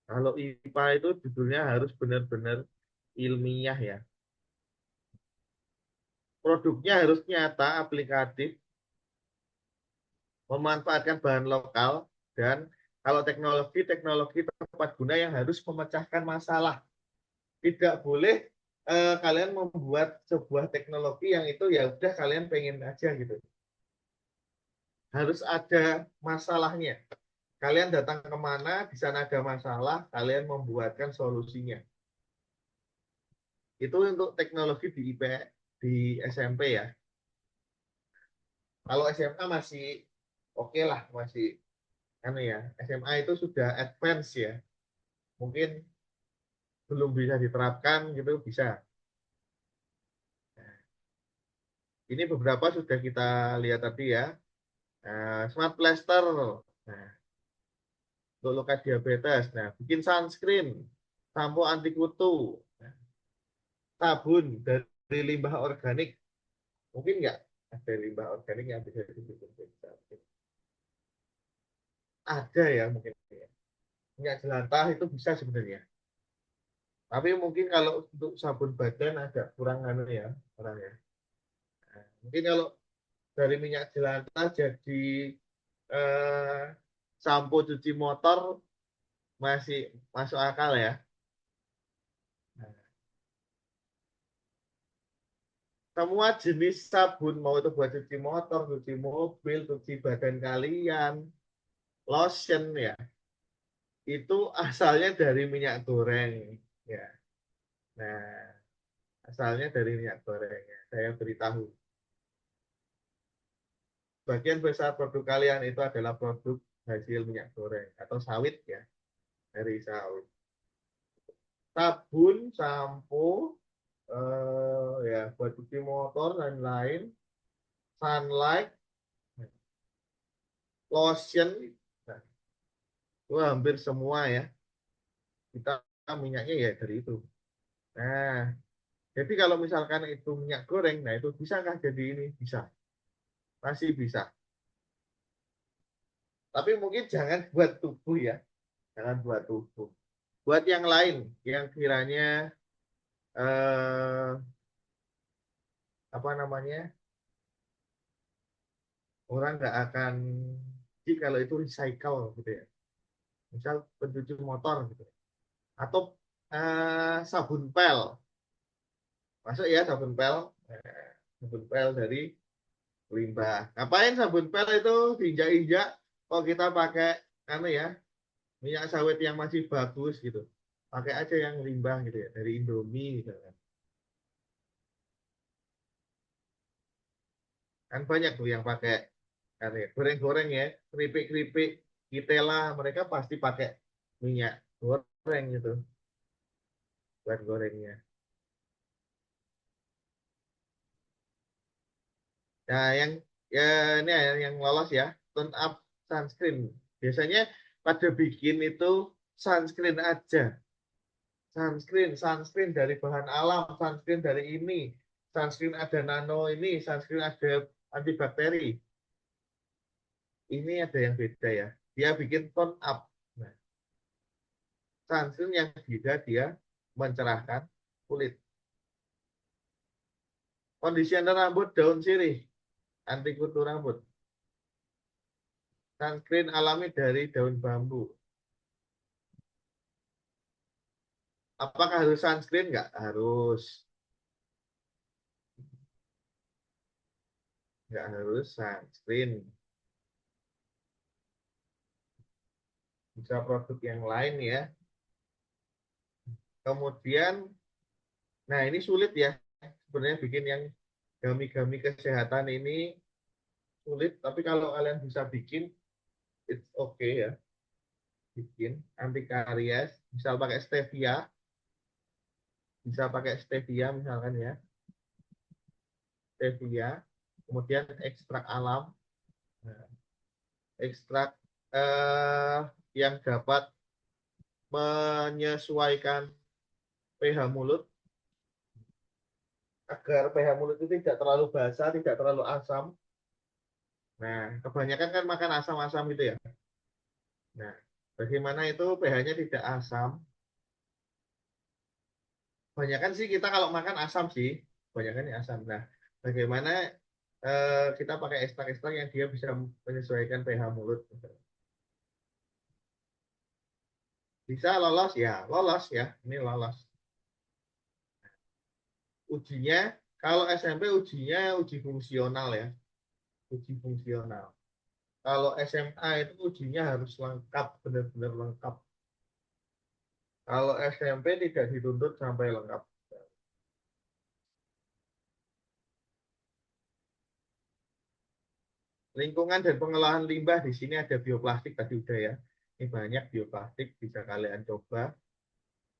Kalau IPA itu judulnya harus benar-benar ilmiah ya. Produknya harus nyata, aplikatif, memanfaatkan bahan lokal, dan kalau teknologi tepat guna yang harus memecahkan masalah. Tidak boleh kalian membuat sebuah teknologi yang itu ya udah kalian pengen aja gitu. Harus ada masalahnya. Kalian datang kemana, di sana ada masalah, kalian membuatkan solusinya. Itu untuk teknologi di di SMP ya. Kalau SMA masih oke lah, masih kan ya. SMA itu sudah advance ya. Mungkin belum bisa diterapkan gitu bisa. Ini beberapa sudah kita lihat tadi ya. Smart plaster. Nah, untuk luka diabetes. Nah, bikin sunscreen, sampo anti kutu, sabun dari limbah organik. Mungkin nggak ada limbah organik yang bisa dibikin sabun. Ada ya mungkin. Minyak jelantah itu bisa sebenarnya. Tapi mungkin kalau untuk sabun badan agak kurang anu ya orang ya. Nah, mungkin kalau dari minyak jelantah jadi eh, sampo cuci motor masih masuk akal ya. Nah, semua jenis sabun mau itu buat cuci motor, cuci mobil, cuci badan kalian, lotion ya, itu asalnya dari minyak goreng ya. Nah, asalnya dari minyak goreng ya. Saya beritahu. Bagian besar produk kalian itu adalah produk hasil minyak goreng atau sawit ya, dari sawit. Sabun, sampo, ya buat cuci motor dan lain, sunlight, lotion, nah, itu hampir semua ya. Kita minyaknya ya dari itu. Nah, jadi kalau misalkan itu minyak goreng, nah itu bisakah jadi ini? Bisa, masih bisa. Tapi mungkin jangan buat tubuh ya, jangan buat tubuh. Buat yang lain, yang kiranya eh, apa namanya, orang nggak akan sih kalau itu recycle gitu ya. Misal pencuci motor gitu, atau sabun pel, masuk ya sabun pel, sabun pel dari limbah. Ngapain sabun pel itu diinjak-injak? Oh kita pakai anu ya, minyak sawit yang masih bagus gitu. Pakai aja yang limbah gitu ya, dari Indomie gitu kan. Kan banyak tuh yang pakai kan ya, goreng-goreng ya, keripik-keripik, kitela, mereka pasti pakai minyak goreng gitu buat gorengnya. Nah, yang ya ini ya, yang lolos ya, tone up sunscreen. Biasanya pada bikin itu sunscreen aja. Sunscreen dari bahan alam, sunscreen dari ini, sunscreen ada nano ini, sunscreen ada antibakteri. Ini ada yang beda ya. Dia bikin tone up. Nah, sunscreen yang beda dia mencerahkan kulit. Conditioner rambut daun sirih, anti kutu rambut. Sunscreen alami dari daun bambu. Apakah harus sunscreen? Nggak harus. Nggak harus sunscreen. Bisa produk yang lain ya. Kemudian, nah ini sulit ya. Sebenarnya bikin yang gami-gami kesehatan ini sulit. Tapi kalau kalian bisa bikin, it's okay ya. Bikin anti karies. Misal pakai stevia. Bisa pakai stevia misalkan ya. Stevia. Kemudian ekstrak alam. Nah, ekstrak yang dapat menyesuaikan pH mulut agar pH mulut itu tidak terlalu basah, tidak terlalu asam. Nah, kebanyakan kan makan asam-asam gitu ya. Nah, bagaimana itu pH-nya tidak asam? Kebanyakan sih kita kalau makan asam sih, kebanyakan ya asam. Nah, bagaimana kita pakai ekstrak-ekstrak yang dia bisa menyesuaikan pH mulut. Bisa lolos ya, lolos ya, ini lolos. Ujinya, kalau SMP ujinya uji fungsional ya, uji fungsional. Kalau SMA itu ujinya harus lengkap, benar-benar lengkap. Kalau SMP tidak dituntut sampai lengkap. Lingkungan dan pengolahan limbah di sini ada bioplastik tadi udah ya. Ini banyak bioplastik bisa kalian coba.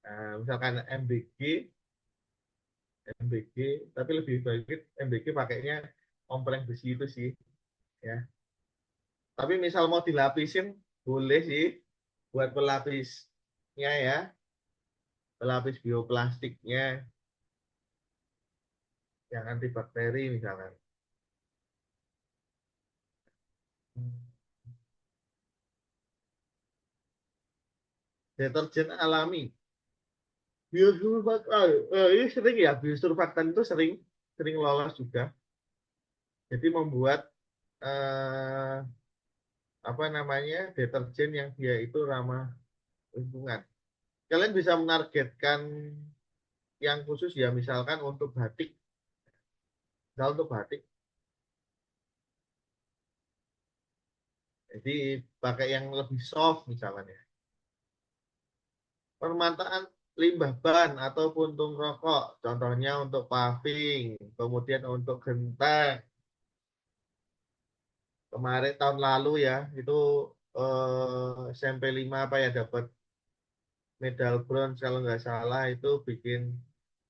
Nah, misalkan MBG, tapi lebih baik MBG pakainya kompreng besi itu sih, ya. Tapi misal mau dilapisin boleh sih buat pelapisnya ya, pelapis bioplastiknya yang antibakteri misalkan. Deterjen alami. Biosurfaktan, ini sering ya, biosurfaktan itu sering sering lolos juga. Jadi membuat eh, apa namanya deterjen yang dia itu ramah lingkungan. Kalian bisa menargetkan yang khusus ya, misalkan untuk batik. Misal untuk batik, jadi pakai yang lebih soft misalnya. Permantaan limbah ban atau puntung rokok, contohnya untuk paving, kemudian untuk genteng. Kemarin tahun lalu ya, itu SMP 5 apa ya dapat medal bronze kalau nggak salah itu bikin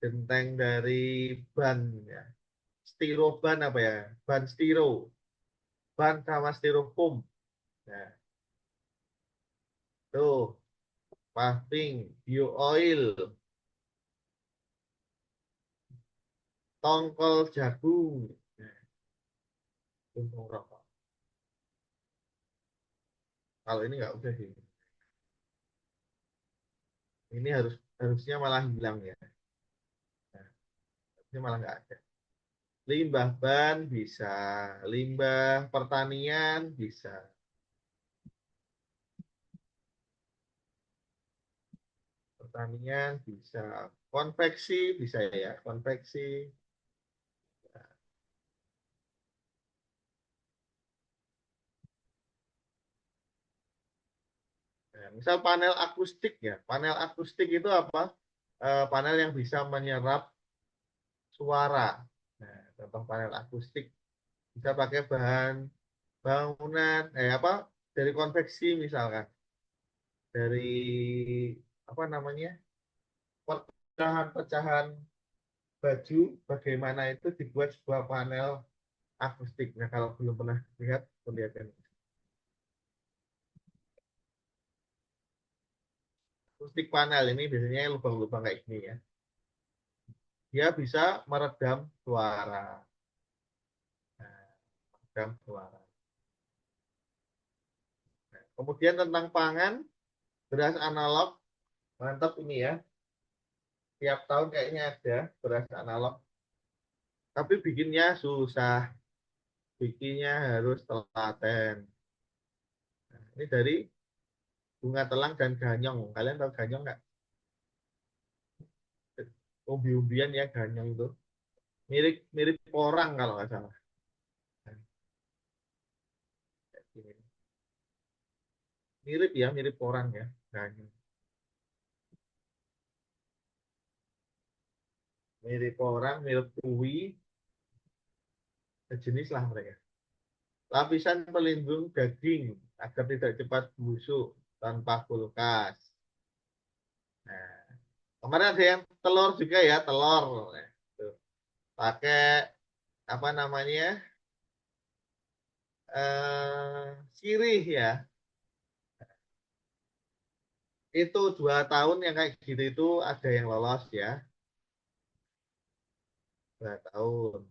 genteng dari ban ya. Stiroban apa ya? Ban stiro, ban sama styrofoam. Nah, tuh paving, bio oil, tongkol jagung. Nah, puntung rokok. Kalau ini nggak udah sih. Ini harusnya malah hilang ya. Nah, ini malah nggak ada. Limbah ban bisa, limbah pertanian bisa, pertanian bisa, konveksi bisa ya, konveksi. Nah, misal panel akustik ya, panel akustik itu apa? Panel yang bisa menyerap suara. Nah, contoh panel akustik bisa pakai bahan bangunan, apa? Dari konveksi misalkan, dari apa namanya? Pecahan-pecahan baju bagaimana itu dibuat sebuah panel akustik. Nah, kalau belum pernah lihat, perlihatkan. Akustik panel ini biasanya lubang-lubang kayak gini ya. Dia bisa meredam suara. Nah, meredam suara. Nah, kemudian tentang pangan, beras analog, mantap ini ya. Tiap tahun kayaknya ada beras analog. Tapi bikinnya susah. Bikinnya harus telaten. Nah, ini dari bunga telang dan ganyong. Kalian tahu ganyong nggak? Umbi-umbian ya ganyong itu. Mirip mirip porang kalau nggak salah. Nah, mirip ya, mirip porang ya. Ganyong. Mirip porang, mirip kui, sejenis lah mereka. Lapisan pelindung daging agar tidak cepat busuk tanpa kulkas. Nah, kemarin ada yang telur juga ya, telur. Nah, tuh. Pakai apa namanya? Sirih ya. Itu 2 tahun yang kayak gitu itu ada yang lolos ya. 2 tahun.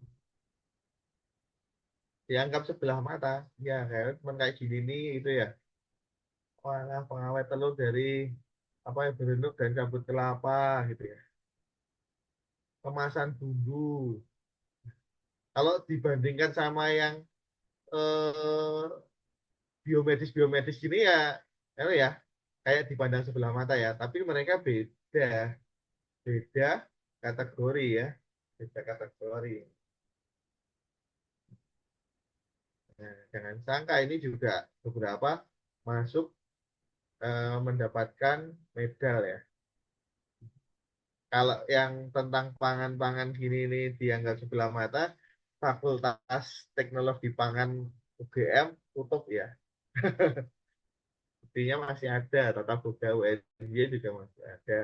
Dianggap sebelah mata. Ya, kayak teman kayak gini nih itu ya. Wah, pengawet telur dari apa yang berenduk dan kabut kelapa gitu ya. Kemasan bumbu. Kalau dibandingkan sama yang eh, biomedis gini ya, ya kayak dipandang sebelah mata ya. Tapi mereka beda, beda kategori ya, beda kategori. Nah, jangan sangka ini juga beberapa masuk mendapatkan medal ya. Kalau yang tentang pangan-pangan gini ini dianggap sebelah mata, Fakultas Teknologi Pangan UGM tutup ya. Buktinya masih ada, Tata Boga UNJ juga masih ada.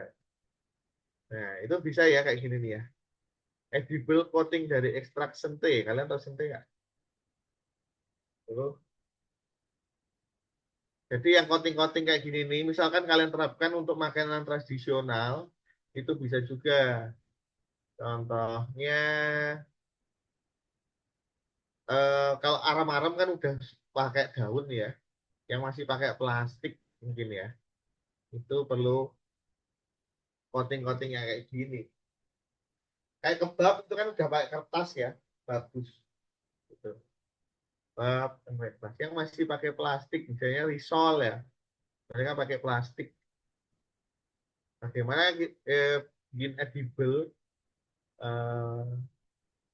Nah, itu bisa ya kayak gini nih ya. Edible coating dari ekstrak sente. Kalian tahu sente nggak? Tuh. Jadi yang coating-coating kayak gini nih, misalkan kalian terapkan untuk makanan tradisional, itu bisa juga. Contohnya, kalau aram-aram kan udah pakai daun ya, yang masih pakai plastik mungkin ya, itu perlu coating-coating yang kayak gini. Kayak kebab itu kan udah pakai kertas ya, bagus. Gitu. Kebab yang masih pakai plastik, misalnya risol ya, mereka pakai plastik. Bagaimana bikin edible eh,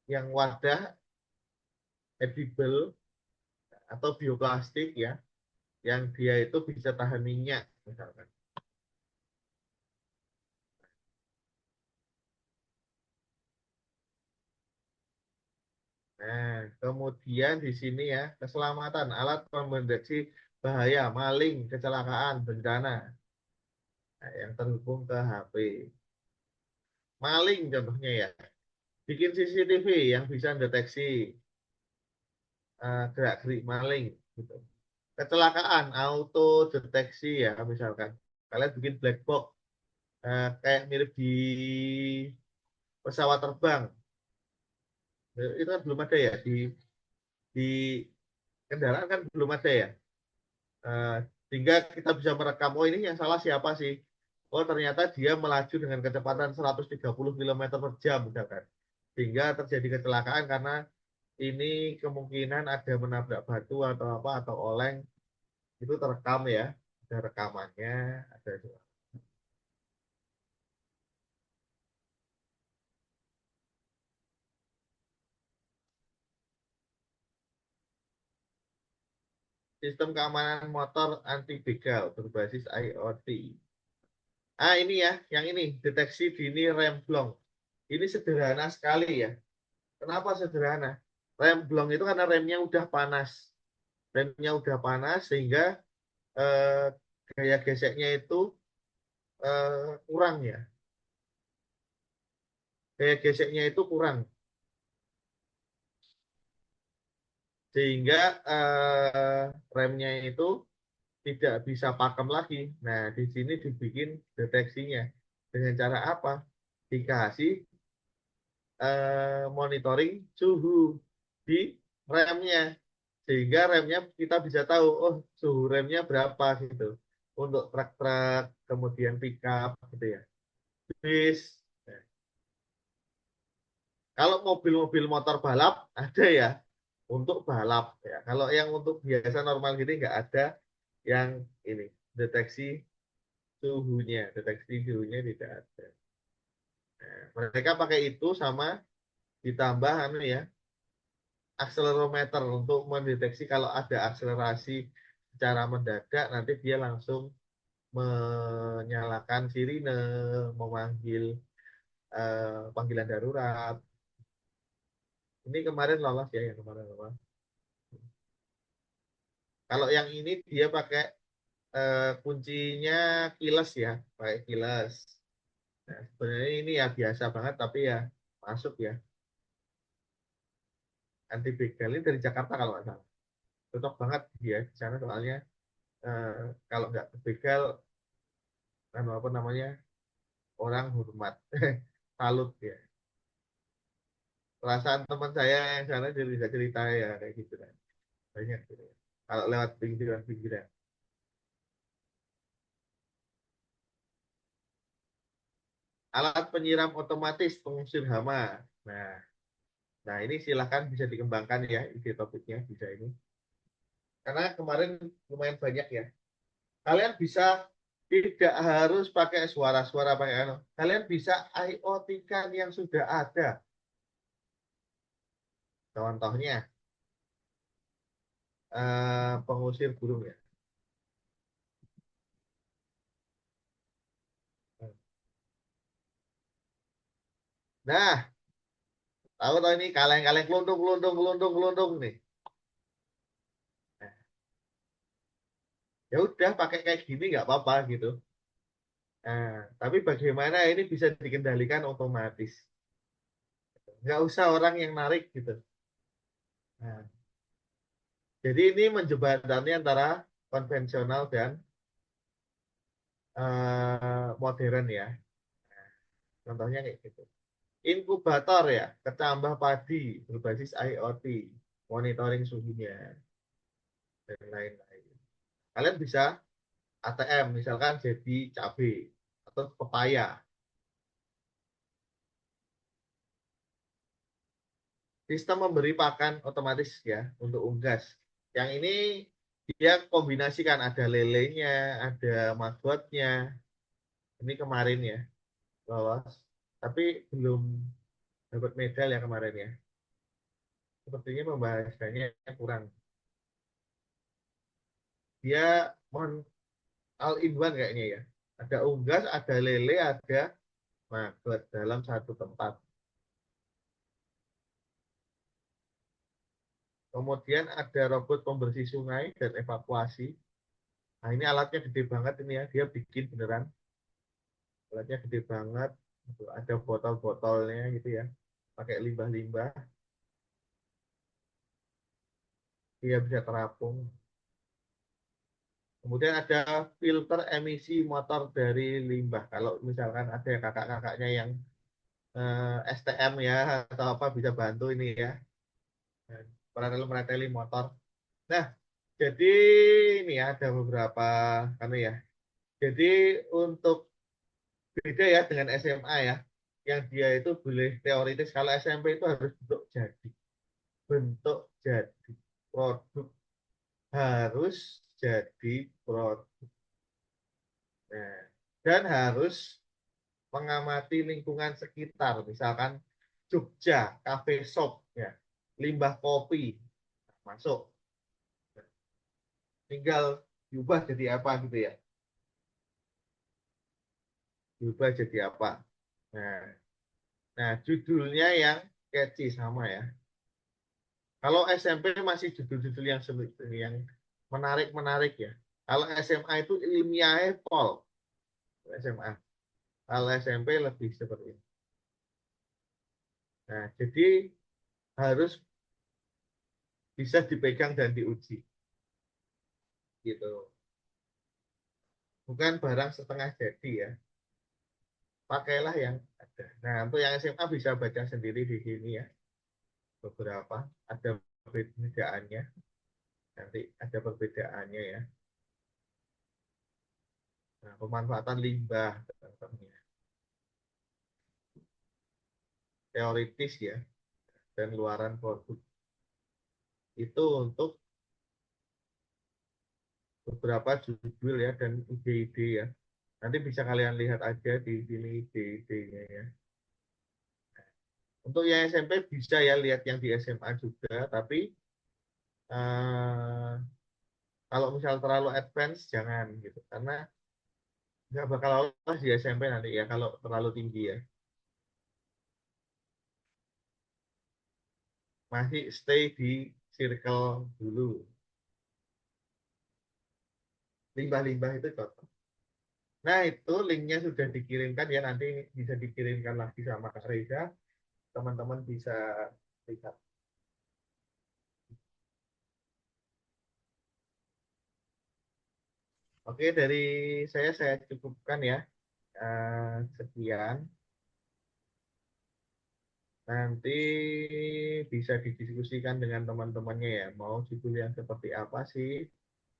yang wadah edible atau bioplastik ya, yang dia itu bisa tahan minyak misalkan. Nah, kemudian di sini ya, keselamatan alat pendeteksi bahaya, maling, kecelakaan, bencana, nah, yang terhubung ke HP. Maling contohnya ya, bikin CCTV yang bisa deteksi gerak-gerik maling gitu. Kecelakaan auto deteksi ya misalkan. Kalian bikin black box kayak mirip di pesawat terbang. Itu kan belum ada ya di kendaraan kan belum ada ya. Eh, Sehingga kita bisa merekam, oh ini yang salah siapa sih? Oh ternyata dia melaju dengan kecepatan 130 km per jam misalkan. Sehingga terjadi kecelakaan karena ini kemungkinan ada menabrak batu atau apa atau oleng, itu terekam ya, ada rekamannya, ada sistem keamanan motor anti begal berbasis IoT. Ah ini ya, yang ini deteksi dini rem blong. Ini sederhana sekali ya. Kenapa sederhana? Rem blong itu karena remnya udah panas. Remnya udah panas sehingga eh, gaya geseknya itu kurang ya. Gaya geseknya itu kurang sehingga remnya itu tidak bisa pakem lagi. Nah, di sini dibikin deteksinya dengan cara apa? Dikasih monitoring suhu di remnya, sehingga remnya kita bisa tahu, oh suhu remnya berapa gitu. Untuk truk-truk, kemudian pickup gitu ya. Bis. Nah, kalau mobil-mobil motor balap ada ya untuk balap ya. Kalau yang untuk biasa normal gini nggak ada yang ini deteksi deteksi suhunya tidak ada. Nah, mereka pakai itu sama ditambah anu ya akselerometer untuk mendeteksi kalau ada akselerasi secara mendadak nanti dia langsung menyalakan sirine, memanggil panggilan darurat. Ini kemarin lolos ya yang kemarin lolos. Kalau yang ini dia pakai kuncinya keyless ya, pakai keyless. Nah, sebenarnya ini ya biasa banget tapi ya masuk ya. Anti begal ini dari Jakarta kalau nggak salah. Cocok banget dia di sana soalnya eh, kalau nggak begal apa namanya orang hormat salut ya. Perasaan teman saya yang sana jadi bisa cerita ya kayak gitu kan. Banyak gitu ya. Kalau lewat pinggiran-pinggiran. Alat penyiram otomatis pengusir hama. Nah, nah ini silahkan bisa dikembangkan ya ide topiknya bisa ini. Karena kemarin lumayan banyak ya. Kalian bisa tidak harus pakai suara-suara pakai ano. Kalian bisa IoT-kan yang sudah ada. Contohnya pengusir burung ya. Nah, tahu ini kaleng-kaleng kelundung, kelundung, kelundung, kelundung nih. Nah, ya udah pakai kayak gini nggak apa-apa gitu. Nah, tapi bagaimana ini bisa dikendalikan otomatis? Nggak usah orang yang narik gitu. Nah, jadi ini menjembatani antara konvensional dan modern ya. Contohnya kayak gitu. Inkubator ya, kecambah padi berbasis IoT, monitoring suhunya, dan lain-lain. Kalian bisa ATM, misalkan jadi cabai atau pepaya. Sistem memberi pakan otomatis ya untuk unggas. Yang ini dia kombinasikan ada lelenya, ada magotnya, Ini kemarin ya lolos, tapi belum dapat medal ya kemarin ya. Sepertinya pembahasannya kurang. Dia mohon all in one kayaknya ya. Ada unggas, ada lele, ada maggot dalam satu tempat. Kemudian ada robot pembersih sungai dan evakuasi. Nah ini alatnya gede banget ini ya, dia bikin beneran. Alatnya gede banget. Ada botol-botolnya gitu ya, pakai limbah-limbah. Dia bisa terapung. Kemudian ada filter emisi motor dari limbah. Kalau misalkan ada kakak-kakaknya yang STM ya atau apa bisa bantu ini ya. Mereteli motor. Nah, jadi ini ya, ada beberapa kan ya. Jadi untuk beda ya dengan SMA ya. Yang dia itu boleh teoritis, kalau SMP itu harus bentuk jadi. Bentuk jadi produk harus jadi produk. Nah, dan harus mengamati lingkungan sekitar, misalkan Jogja, cafe shop, ya, limbah kopi, masuk. Tinggal diubah jadi apa gitu ya. Diubah jadi apa. Nah, nah judulnya yang catchy sama ya. Kalau SMP masih judul-judul yang menarik-menarik ya. Kalau SMA itu ilmiahnya pol. SMA. Kalau SMP lebih seperti itu. Nah, jadi harus bisa dipegang dan diuji. Gitu. Bukan barang setengah jadi ya. Pakailah yang ada. Nah, untuk yang SMA bisa baca sendiri di sini ya. Beberapa ada perbedaannya. Nanti ada perbedaannya ya. Nah, pemanfaatan limbah contohnya. Teoritis ya dan luaran produk. Itu untuk beberapa judul ya dan ide-ide ya. Nanti bisa kalian lihat aja di sini ide-idenya ya. Untuk yang SMP bisa ya lihat yang di SMA juga, tapi eh, kalau misal terlalu advance jangan gitu, karena nggak bakal lolos di SMP nanti ya kalau terlalu tinggi ya. Masih stay di circle dulu. Limbah-limbah itu cocok. Nah itu linknya sudah dikirimkan ya, nanti bisa dikirimkan lagi sama Kak Reza. Teman-teman bisa lihat. Oke, dari saya cukupkan ya. Sekian. Nanti bisa didiskusikan dengan teman-temannya ya. Mau judul yang seperti apa sih?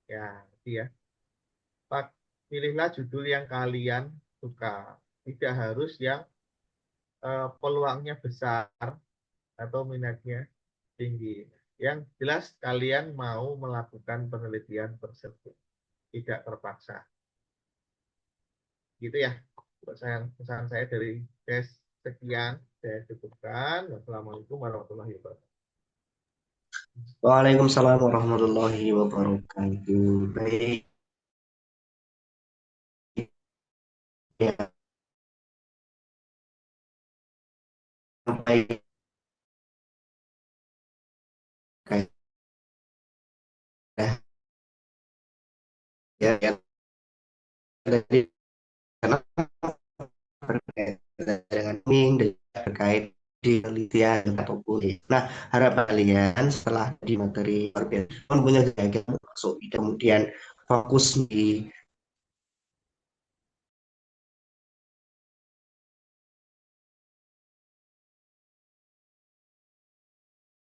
Ya, nanti ya. Pak, pilihlah judul yang kalian suka. Tidak harus yang peluangnya besar atau minatnya tinggi. Yang jelas kalian mau melakukan penelitian tersebut. Tidak terpaksa. Gitu ya. Pesan saya dari tes sekian. Saya cukupkan. Wassalamualaikum warahmatullahi wabarakatuh. Waalaikumsalam warahmatullahi wabarakatuh. Baik, ya, baik. Ya, ya, tadi karena terkait dengan ming dan terkait di penelitian ataupun nah harapan kalian setelah di materi perbedaan punya gaya masuk kemudian fokus di